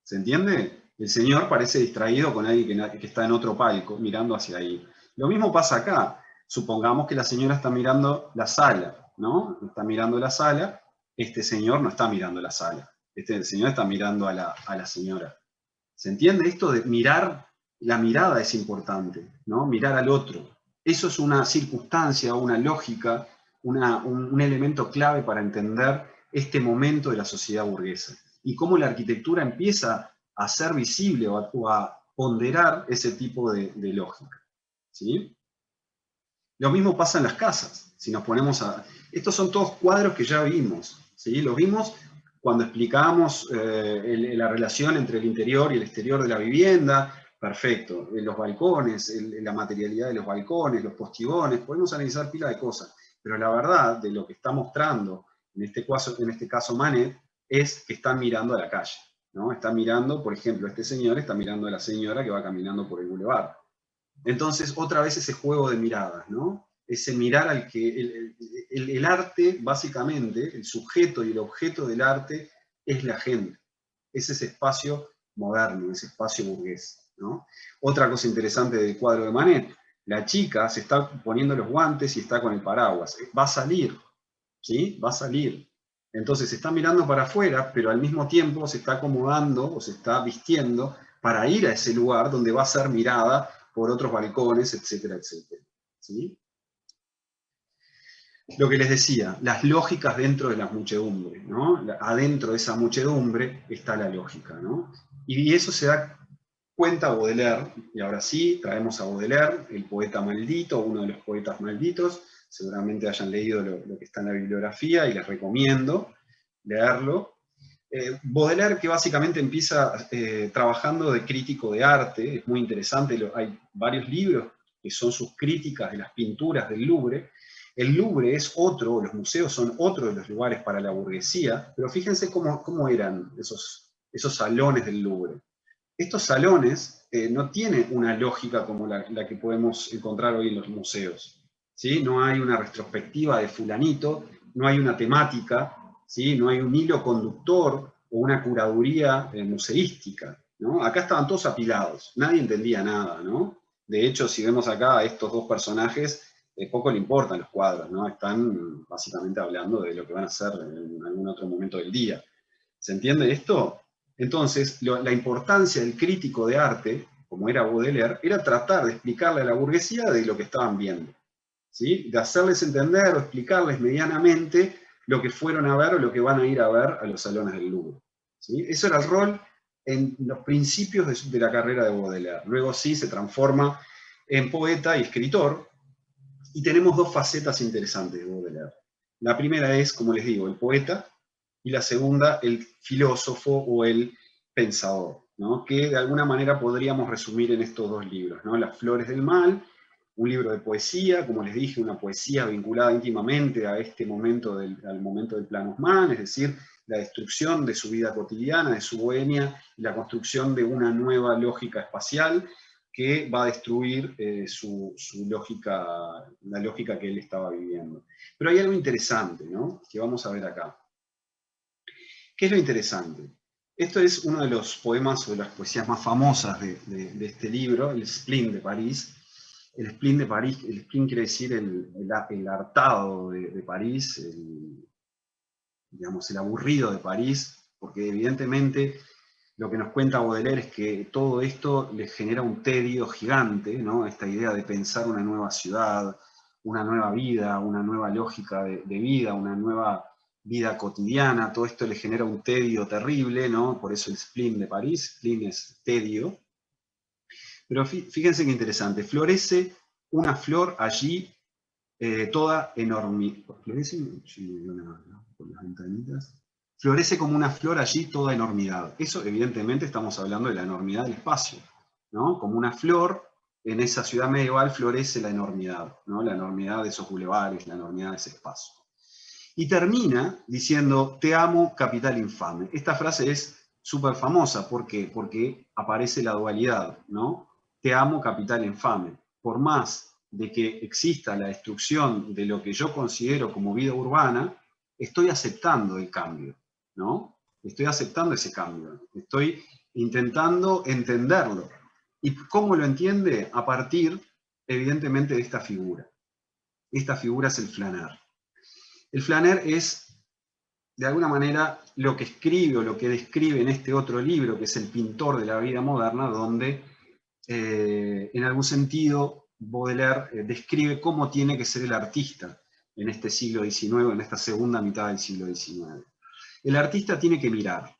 ¿Se entiende? El señor parece distraído con alguien que está en otro palco, mirando hacia ahí. Lo mismo pasa acá. Supongamos que la señora está mirando la sala, ¿no? Está mirando la sala, este señor no está mirando la sala. Este señor está mirando a la señora. ¿Se entiende? Esto de mirar, la mirada es importante, ¿no? Mirar al otro. Eso es una circunstancia, una lógica, un elemento clave para entender este momento de la sociedad burguesa. Y cómo la arquitectura empieza a ser visible o a ponderar ese tipo de lógica, ¿sí? Lo mismo pasa en las casas. Si nos ponemos a... Estos son todos cuadros que ya vimos, ¿sí? Los vimos cuando explicábamos la relación entre el interior y el exterior de la vivienda. Perfecto. Los balcones, la materialidad de los balcones, los postigones, podemos analizar pila de cosas. Pero la verdad de lo que está mostrando, en este caso Manet, es que están mirando a la calle, ¿no? Está mirando, por ejemplo, este señor está mirando a la señora que va caminando por el bulevar. Entonces, otra vez ese juego de miradas, ¿no? Ese mirar al que... El arte, básicamente, el sujeto y el objeto del arte es la gente. Es ese espacio moderno, ese espacio burgués, ¿no? Otra cosa interesante del cuadro de Manet, la chica se está poniendo los guantes y está con el paraguas. Va a salir, ¿sí? Va a salir. Entonces se está mirando para afuera, pero al mismo tiempo se está acomodando o se está vistiendo para ir a ese lugar donde va a ser mirada por otros balcones, etcétera, etcétera, ¿sí? Lo que les decía, las lógicas dentro de las muchedumbres, ¿no? Adentro de esa muchedumbre está la lógica, ¿no? Y eso se da cuenta Baudelaire, y ahora sí, traemos a Baudelaire, el poeta maldito, uno de los poetas malditos. Seguramente hayan leído lo que está en la bibliografía y les recomiendo leerlo. Baudelaire, que básicamente empieza trabajando de crítico de arte, es muy interesante, hay varios libros que son sus críticas de las pinturas del Louvre. El Louvre es otro, los museos son otro de los lugares para la burguesía, pero fíjense cómo eran esos salones del Louvre. Estos salones no tienen una lógica como la que podemos encontrar hoy en los museos, ¿sí? No hay una retrospectiva de fulanito, no hay una temática, ¿sí? No hay un hilo conductor o una curaduría museística, ¿no? Acá estaban todos apilados, nadie entendía nada, ¿no? De hecho, si vemos acá a estos dos personajes, poco le importan los cuadros, ¿no? Están básicamente hablando de lo que van a hacer en algún otro momento del día. ¿Se entiende esto? Entonces, la importancia del crítico de arte, como era Baudelaire, era tratar de explicarle a la burguesía de lo que estaban viendo, ¿sí? De hacerles entender o explicarles medianamente lo que fueron a ver o lo que van a ir a ver a los salones del Louvre, ¿sí? Eso era el rol en los principios de la carrera de Baudelaire. Luego sí se transforma en poeta y escritor, y tenemos dos facetas interesantes de Baudelaire. La primera es, como les digo, el poeta, y la segunda, el filósofo o el pensador, ¿no? Que de alguna manera podríamos resumir en estos dos libros, ¿no? Las Flores del Mal, un libro de poesía, como les dije, una poesía vinculada íntimamente a este momento al momento del Plan Haussmann, es decir, la destrucción de su vida cotidiana, de su bohemia, y la construcción de una nueva lógica espacial que va a destruir su lógica, la lógica que él estaba viviendo. Pero hay algo interesante, ¿no? Que vamos a ver acá. ¿Qué es lo interesante? Esto es uno de los poemas o de las poesías más famosas de este libro, el Spleen de París. El Spleen de París, el Spleen quiere decir el hartado de París, digamos, el aburrido de París, porque evidentemente lo que nos cuenta Baudelaire es que todo esto les genera un tedio gigante, ¿no? Esta idea de pensar una nueva ciudad, una nueva vida, una nueva lógica de vida, una nueva vida cotidiana, todo esto le genera un tedio terrible, ¿no? Por eso el Spleen de París, spleen es tedio. Pero fíjense qué interesante, florece una flor allí toda enorme. ¿Florece? Por las ventanitas. Florece como una flor allí toda enormidad. Eso evidentemente estamos hablando de la enormidad del espacio, ¿no? Como una flor, en esa ciudad medieval florece la enormidad, ¿no? La enormidad de esos bulevares, la enormidad de ese espacio. Y termina diciendo, te amo, capital infame. Esta frase es súper famosa, ¿por qué? Porque aparece la dualidad, ¿no? Te amo, capital infame. Por más de que exista la destrucción de lo que yo considero como vida urbana, estoy aceptando el cambio, ¿no? Estoy aceptando ese cambio, estoy intentando entenderlo. ¿Y cómo lo entiende? A partir, evidentemente, de esta figura. Esta figura es el flaneur. El flaneur es, de alguna manera, lo que escribe o lo que describe en este otro libro, que es El pintor de la vida moderna, donde, en algún sentido, Baudelaire describe cómo tiene que ser el artista en este siglo XIX, en esta segunda mitad del siglo XIX. El artista tiene que mirar,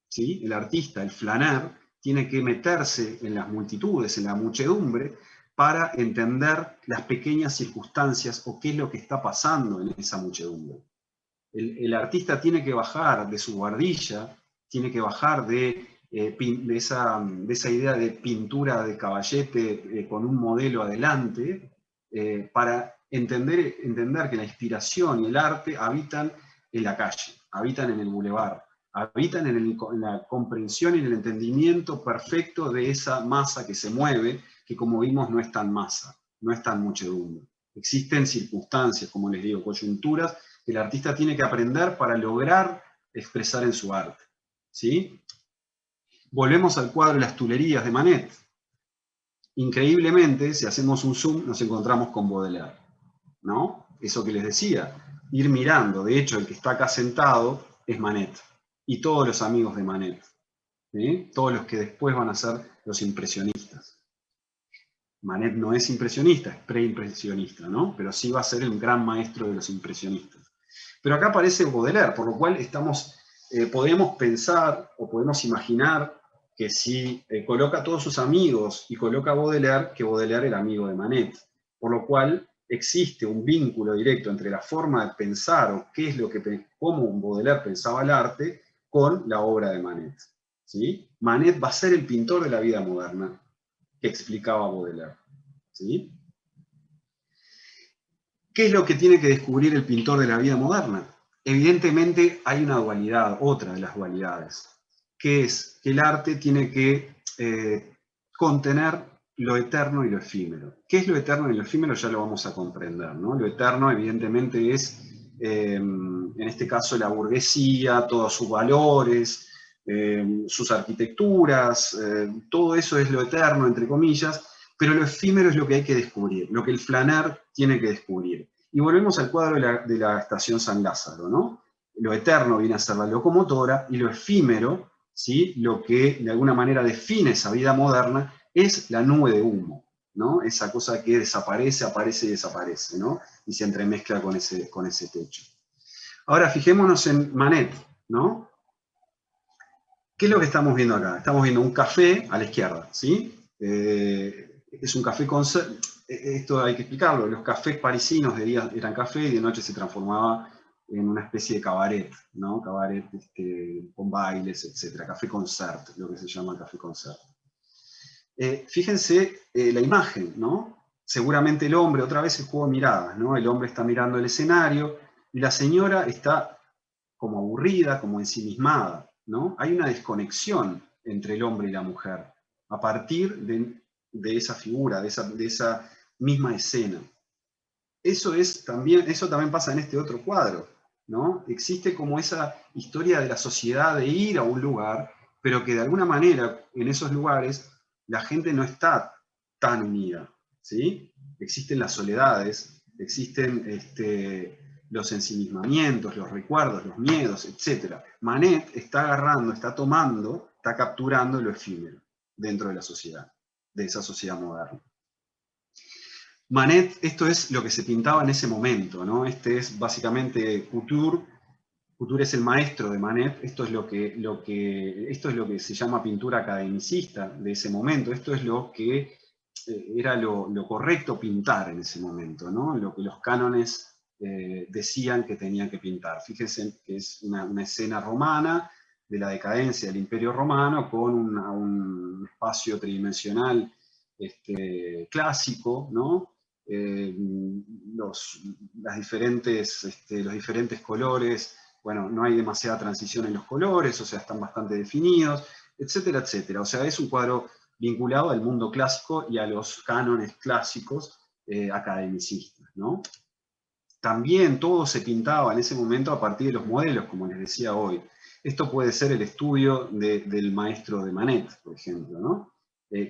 ¿sí? El artista, el flaneur, tiene que meterse en las multitudes, en la muchedumbre, para entender las pequeñas circunstancias o qué es lo que está pasando en esa muchedumbre. El artista tiene que bajar de su guardilla, tiene que bajar de esa idea de pintura de caballete con un modelo adelante, para entender que la inspiración y el arte habitan en la calle, habitan en el bulevar, habitan en la comprensión y en el entendimiento perfecto de esa masa que se mueve, que como vimos no es tan masa, no es tan muchedumbre. Existen circunstancias, como les digo, coyunturas, que el artista tiene que aprender para lograr expresar en su arte, ¿sí? Volvemos al cuadro Las Tuileries de Manet. Increíblemente, si hacemos un zoom, nos encontramos con Baudelaire, ¿no? Eso que les decía, ir mirando. De hecho, el que está acá sentado es Manet, y todos los amigos de Manet, ¿sí? Todos los que después van a ser los impresionistas. Manet no es impresionista, es preimpresionista, ¿no? Pero sí va a ser el gran maestro de los impresionistas. Pero acá aparece Baudelaire, por lo cual podemos pensar o podemos imaginar que si coloca a todos sus amigos y coloca a Baudelaire, que Baudelaire era amigo de Manet, por lo cual existe un vínculo directo entre la forma de pensar o qué es lo que, cómo Baudelaire pensaba el arte con la obra de Manet. ¿Sí? Manet va a ser el pintor de la vida moderna que explicaba Baudelaire. ¿Sí? ¿Qué es lo que tiene que descubrir el pintor de la vida moderna? Evidentemente hay una dualidad, otra de las dualidades, que es que el arte tiene que contener lo eterno y lo efímero. ¿Qué es lo eterno y lo efímero? Ya lo vamos a comprender, ¿no? Lo eterno evidentemente es, en este caso, la burguesía, todos sus valores, sus arquitecturas, todo eso es lo eterno, entre comillas, pero lo efímero es lo que hay que descubrir, lo que el Flaner tiene que descubrir. Y volvemos al cuadro de la estación San Lázaro, ¿no? Lo eterno viene a ser la locomotora, y lo efímero, ¿sí? Lo que de alguna manera define esa vida moderna, es la nube de humo, ¿no? Esa cosa que desaparece, aparece y desaparece, ¿no? Y se entremezcla con ese techo. Ahora fijémonos en Manet, ¿no? ¿Qué es lo que estamos viendo acá? Estamos viendo un café a la izquierda, ¿sí? Es un café con... Esto hay que explicarlo, los cafés parisinos de día eran café y de noche se transformaba en una especie de cabaret, ¿no? Cabaret con bailes, etc. Café concert, lo que se llama café concert. Fíjense la imagen, ¿no? Seguramente el hombre, otra vez el juego de miradas, ¿no? El hombre está mirando el escenario y la señora está como aburrida, como ensimismada, ¿no? Hay una desconexión entre el hombre y la mujer a partir de esa figura, de esa misma escena. Eso también pasa en este otro cuadro, ¿no? Existe como esa historia de la sociedad de ir a un lugar, pero que de alguna manera en esos lugares la gente no está tan unida, ¿sí? Existen las soledades, existen los ensimismamientos, los recuerdos, los miedos, etc. Manet está agarrando, está tomando, está capturando lo efímero dentro de la sociedad, de esa sociedad moderna. Manet, esto es lo que se pintaba en ese momento, ¿no? Este es básicamente Couture. Couture es el maestro de Manet. Esto es lo que se llama pintura academicista de ese momento. Esto es lo que era lo correcto pintar en ese momento, ¿no? Lo que los cánones decían que tenían que pintar. Fíjense que es una escena romana de la decadencia del Imperio Romano con un espacio tridimensional clásico, ¿no? Los diferentes colores, bueno, no hay demasiada transición en los colores, o sea, están bastante definidos, etcétera, etcétera. O sea, es un cuadro vinculado al mundo clásico y a los cánones clásicos academicistas, ¿no? También todo se pintaba en ese momento a partir de los modelos, como les decía hoy. Esto puede ser el estudio del maestro de Manet, por ejemplo, ¿no?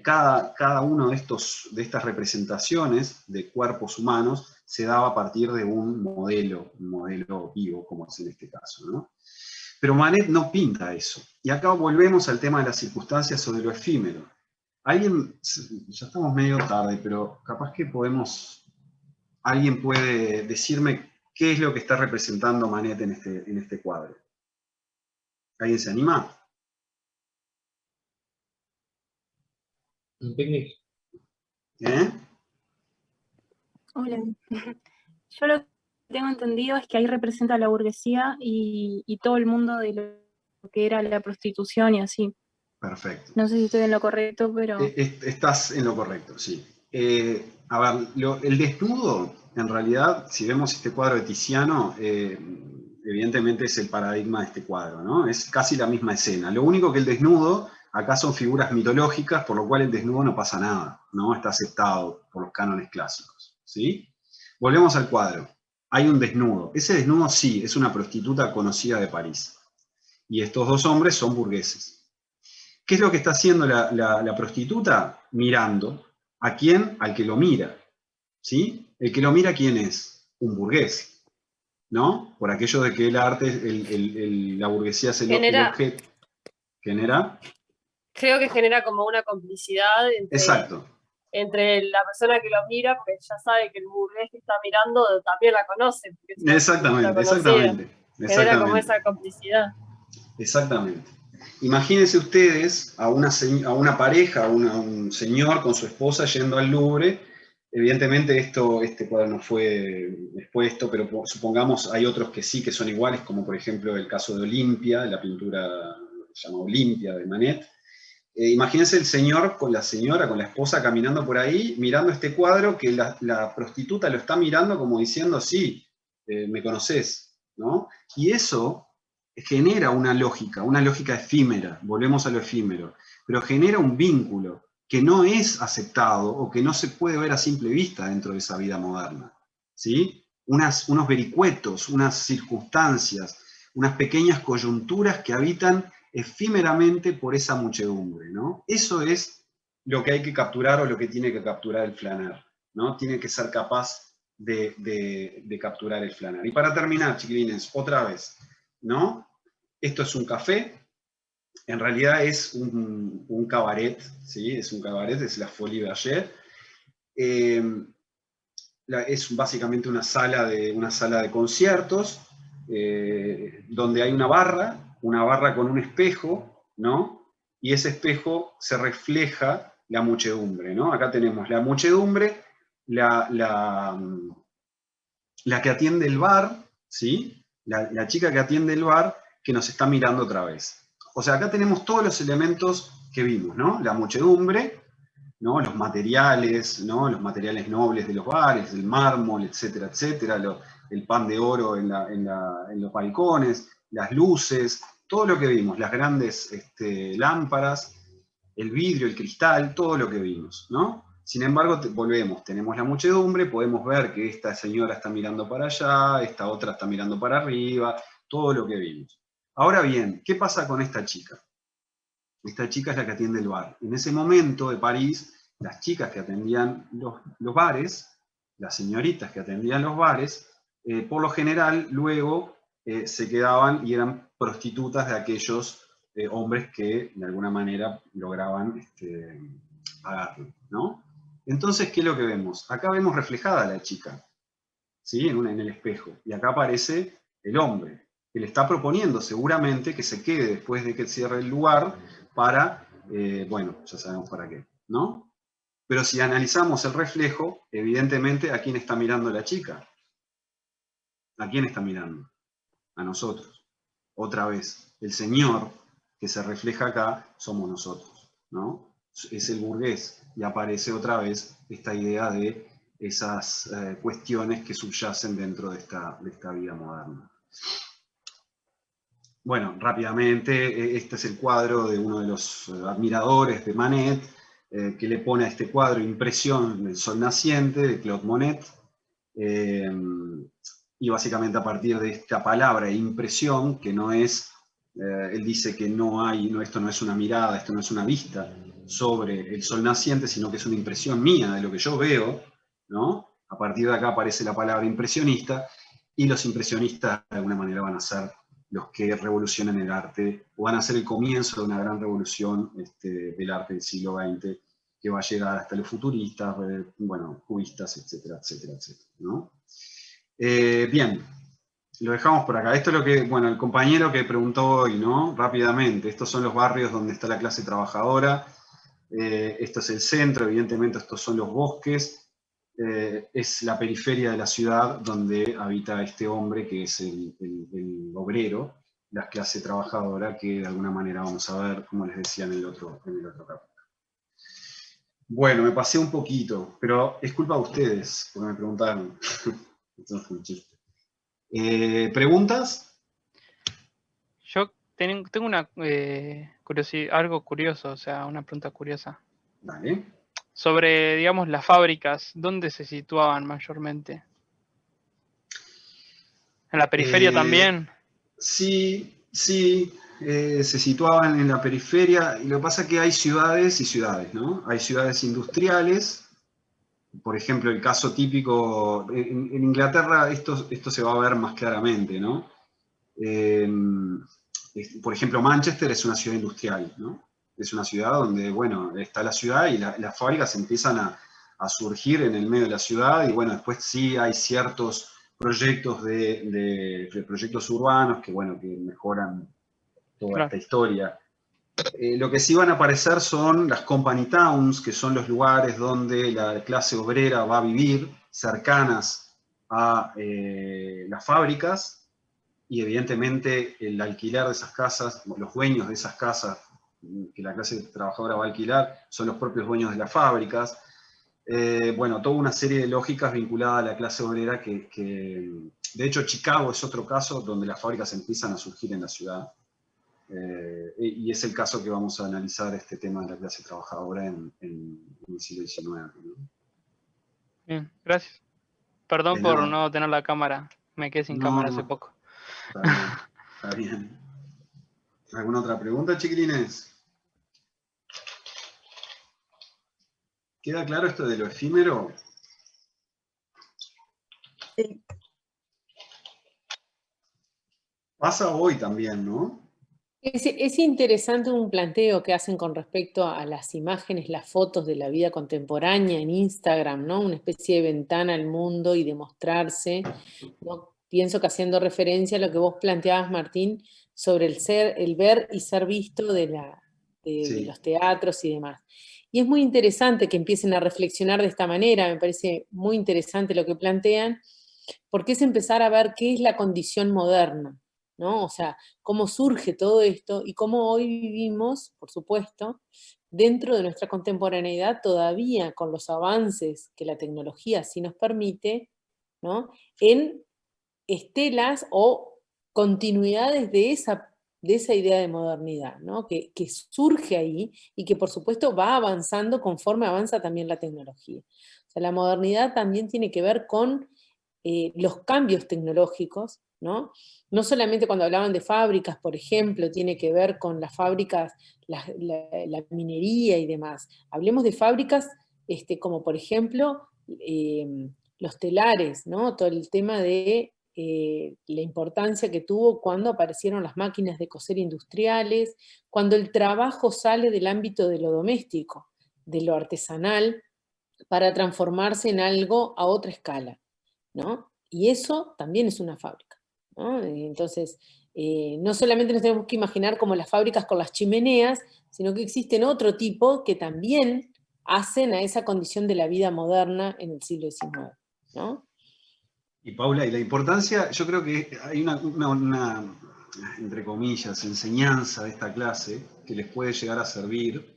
Cada uno de estas representaciones de cuerpos humanos se daba a partir de un modelo vivo, como es en este caso, ¿no? Pero Manet no pinta eso. Y acá volvemos al tema de las circunstancias o de lo efímero. Ya estamos medio tarde, pero capaz que alguien puede decirme qué es lo que está representando Manet en este cuadro. ¿Alguien se anima? Un picnic. Hola. Yo lo que tengo entendido es que ahí representa a la burguesía y todo el mundo de lo que era la prostitución y así. Perfecto. No sé si estoy en lo correcto, pero... Estás en lo correcto, sí. A ver, el desnudo, en realidad, si vemos este cuadro de Tiziano, evidentemente es el paradigma de este cuadro, ¿no? Es casi la misma escena. Lo único que el desnudo, acá son figuras mitológicas, por lo cual el desnudo no pasa nada, ¿no? Está aceptado por los cánones clásicos, ¿sí? Volvemos al cuadro. Hay un desnudo. Ese desnudo sí, es una prostituta conocida de París. Y estos dos hombres son burgueses. ¿Qué es lo que está haciendo la prostituta? Mirando. ¿A quién? Al que lo mira. ¿Sí? El que lo mira, ¿quién es? Un burgués. ¿No? Por aquello de que el arte, la burguesía es el objeto. ¿Genera? Creo que genera como una complicidad entre la persona que lo mira, porque ya sabe que el burgués que está mirando también la conoce. Exactamente. Genera como esa complicidad. Exactamente. Imagínense ustedes a una pareja, a un señor con su esposa yendo al Louvre. Evidentemente este cuadro no fue expuesto, pero supongamos hay otros que sí, que son iguales, como por ejemplo el caso de Olimpia, la pintura que se llama Olimpia de Manet. Imagínense el señor con la señora, con la esposa caminando por ahí, mirando este cuadro que la prostituta lo está mirando como diciendo, sí, me conoces, ¿no? Y eso genera una lógica efímera, volvemos a lo efímero, pero genera un vínculo que no es aceptado o que no se puede ver a simple vista dentro de esa vida moderna, ¿sí? Unos vericuetos, unas circunstancias, unas pequeñas coyunturas que habitan efímeramente por esa muchedumbre, ¿no? Eso es lo que hay que capturar o lo que tiene que capturar el Flaner, ¿no? Tiene que ser capaz de capturar el Flaner. Y para terminar, chiquilines, otra vez, ¿no? Esto es un café, en realidad es un cabaret, ¿sí? Es un cabaret, es la Folie Bergère. Es básicamente una sala de conciertos, donde hay una barra con un espejo, ¿no? Y ese espejo se refleja la muchedumbre, ¿no? Acá tenemos la muchedumbre, la que atiende el bar, ¿sí? La chica que atiende el bar, que nos está mirando otra vez. O sea, acá tenemos todos los elementos que vimos, ¿no? La muchedumbre, ¿no? Los materiales, ¿no? Los materiales nobles de los bares, el mármol, etcétera, etcétera, el pan de oro en los balcones, las luces, todo lo que vimos, las grandes lámparas, el vidrio, el cristal, todo lo que vimos, ¿no? Sin embargo, volvemos, tenemos la muchedumbre, podemos ver que esta señora está mirando para allá, esta otra está mirando para arriba, todo lo que vimos. Ahora bien, ¿qué pasa con esta chica? Esta chica es la que atiende el bar. En ese momento de París, las chicas que atendían los bares, las señoritas que atendían los bares, por lo general luego se quedaban y eran prostitutas de aquellos hombres que de alguna manera lograban pagarlo, ¿no? Entonces, ¿qué es lo que vemos? Acá vemos reflejada a la chica, ¿sí? En el espejo. Y acá aparece el hombre, que le está proponiendo seguramente que se quede después de que cierre el lugar para, bueno, ya sabemos para qué, ¿no? Pero si analizamos el reflejo, evidentemente, ¿a quién está mirando la chica? ¿A quién está mirando? A nosotros. Otra vez, el señor que se refleja acá somos nosotros, ¿no? Es el burgués, y aparece otra vez esta idea de esas cuestiones que subyacen dentro de esta vida moderna. Bueno, rápidamente, este es el cuadro de uno de los admiradores de Manet, que le pone a este cuadro Impresión del Sol Naciente, de Claude Monet, y básicamente a partir de esta palabra impresión, que no es, él dice que esto no es una mirada, esto no es una vista sobre el sol naciente, sino que es una impresión mía de lo que yo veo, ¿no? A partir de acá aparece la palabra impresionista, y los impresionistas de alguna manera van a ser los que revolucionan el arte, o van a ser el comienzo de una gran revolución del arte del siglo XX, que va a llegar hasta los futuristas, bueno, cubistas, etcétera, etcétera, etcétera, ¿no? Bien, lo dejamos por acá. Esto es lo que, bueno, el compañero que preguntó hoy, ¿no? Rápidamente, estos son los barrios donde está la clase trabajadora, esto es el centro, evidentemente estos son los bosques, es la periferia de la ciudad donde habita este hombre que es el obrero, la clase trabajadora, que de alguna manera vamos a ver, como les decía en el otro capítulo. Bueno, me pasé un poquito, pero es culpa de ustedes, porque me preguntaron. Esto fue un chiste. ¿Preguntas? Yo tengo una algo curioso, o sea, una pregunta curiosa. Dale. Sobre, digamos, las fábricas, ¿dónde se situaban mayormente? ¿En la periferia también? Sí, se situaban en la periferia, y lo que pasa es que hay ciudades y ciudades, ¿no? Hay ciudades industriales, por ejemplo, el caso típico, en Inglaterra esto se va a ver más claramente, ¿no? Por ejemplo, Manchester es una ciudad industrial, ¿no? Es una ciudad donde, bueno, está la ciudad y las fábricas empiezan a surgir en el medio de la ciudad, y bueno, después sí hay ciertos proyectos de proyectos urbanos que, bueno, que mejoran toda esta historia Lo que sí van a aparecer son las company towns, que son los lugares donde la clase obrera va a vivir, cercanas a las fábricas, y evidentemente el alquiler de esas casas, los dueños de esas casas que la clase trabajadora va a alquilar, son los propios dueños de las fábricas. Bueno, toda una serie de lógicas vinculadas a la clase obrera que de hecho Chicago es otro caso donde las fábricas empiezan a surgir en la ciudad. Y es el caso que vamos a analizar, este tema de la clase trabajadora en el siglo XIX, ¿no? Bien, gracias. Perdón por no tener la cámara, me quedé sin cámara hace poco. Está bien, está bien. ¿Alguna otra pregunta, chiquilines? ¿Queda claro esto de lo efímero? Sí. Pasa hoy también, ¿no? Es interesante un planteo que hacen con respecto a las imágenes, las fotos de la vida contemporánea en Instagram, ¿no? Una especie de ventana al mundo y de mostrarse, ¿no? Pienso que haciendo referencia a lo que vos planteabas, Martín, sobre el ver y ser visto de los teatros y demás. Y es muy interesante que empiecen a reflexionar de esta manera, me parece muy interesante lo que plantean, porque es empezar a ver qué es la condición moderna, ¿no? O sea, cómo surge todo esto y cómo hoy vivimos, por supuesto, dentro de nuestra contemporaneidad todavía con los avances que la tecnología sí nos permite, ¿no? En estelas o continuidades de esa idea de modernidad, ¿no? Que surge ahí y que por supuesto va avanzando conforme avanza también la tecnología. O sea, la modernidad también tiene que ver con los cambios tecnológicos, ¿no? No solamente cuando hablaban de fábricas, por ejemplo, tiene que ver con las fábricas, la minería y demás. Hablemos de fábricas como por ejemplo los telares, ¿no? Todo el tema de la importancia que tuvo cuando aparecieron las máquinas de coser industriales, cuando el trabajo sale del ámbito de lo doméstico, de lo artesanal, para transformarse en algo a otra escala, ¿no? Y eso también es una fábrica, ¿no? Entonces, no solamente nos tenemos que imaginar como las fábricas con las chimeneas, sino que existen otro tipo que también hacen a esa condición de la vida moderna en el siglo XIX, ¿no? Y Paula, y la importancia, yo creo que hay una entre comillas, enseñanza de esta clase que les puede llegar a servir,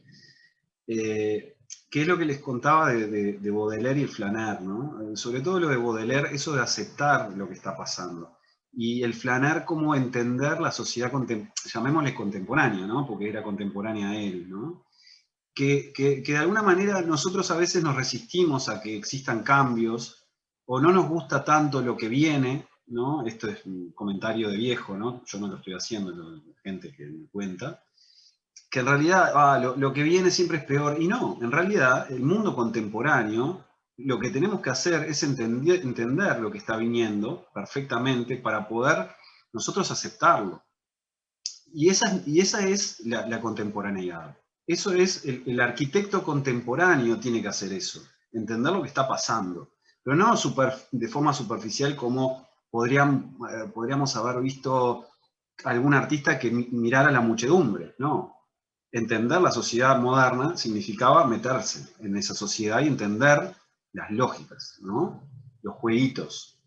que es lo que les contaba de Baudelaire y el Flaner, ¿no? Sobre todo lo de Baudelaire, eso de aceptar lo que está pasando. Y el Flaner, como entender la sociedad, llamémosle contemporánea, ¿no? Porque era contemporánea a él, ¿no? Que de alguna manera nosotros a veces nos resistimos a que existan cambios, o no nos gusta tanto lo que viene, ¿no? Esto es un comentario de viejo, ¿no? Yo no lo estoy haciendo, la gente que me cuenta, que en realidad lo que viene siempre es peor, y no, en realidad el mundo contemporáneo, lo que tenemos que hacer es entender lo que está viniendo perfectamente para poder nosotros aceptarlo. Y esa es la contemporaneidad. Eso es, el arquitecto contemporáneo tiene que hacer eso, entender lo que está pasando. Pero no de forma superficial como podríamos haber visto algún artista que mirara la muchedumbre, no. Entender la sociedad moderna significaba meterse en esa sociedad y entender las lógicas, ¿no? Los jueguitos.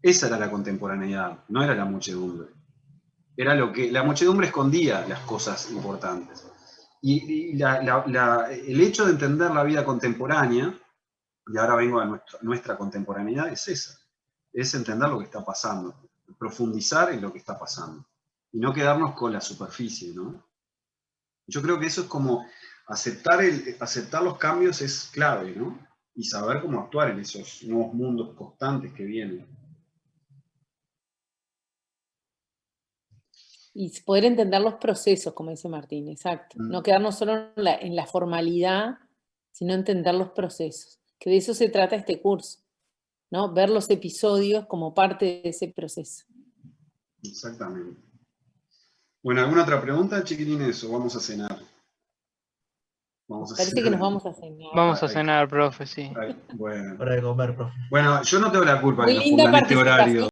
Esa era la contemporaneidad, no era la muchedumbre. Era lo que la muchedumbre escondía las cosas importantes. Y el hecho de entender la vida contemporánea, y ahora vengo a nuestra contemporaneidad, es esa. Es entender lo que está pasando, profundizar en lo que está pasando. Y no quedarnos con la superficie, ¿no? Yo creo que eso es como aceptar los cambios es clave, ¿no? Y saber cómo actuar en esos nuevos mundos constantes que vienen. Y poder entender los procesos, como dice Martín, exacto. No quedarnos solo en la formalidad, sino entender los procesos. Que de eso se trata este curso, ¿no? Ver los episodios como parte de ese proceso. Exactamente. Bueno, ¿alguna otra pregunta, chiquilines, o vamos a cenar? Parece que nos vamos a cenar. Vamos a cenar, profe, sí. Bueno. Hora de comer, profe. Bueno, yo no tengo la culpa Muy de que nos linda pongan este horario.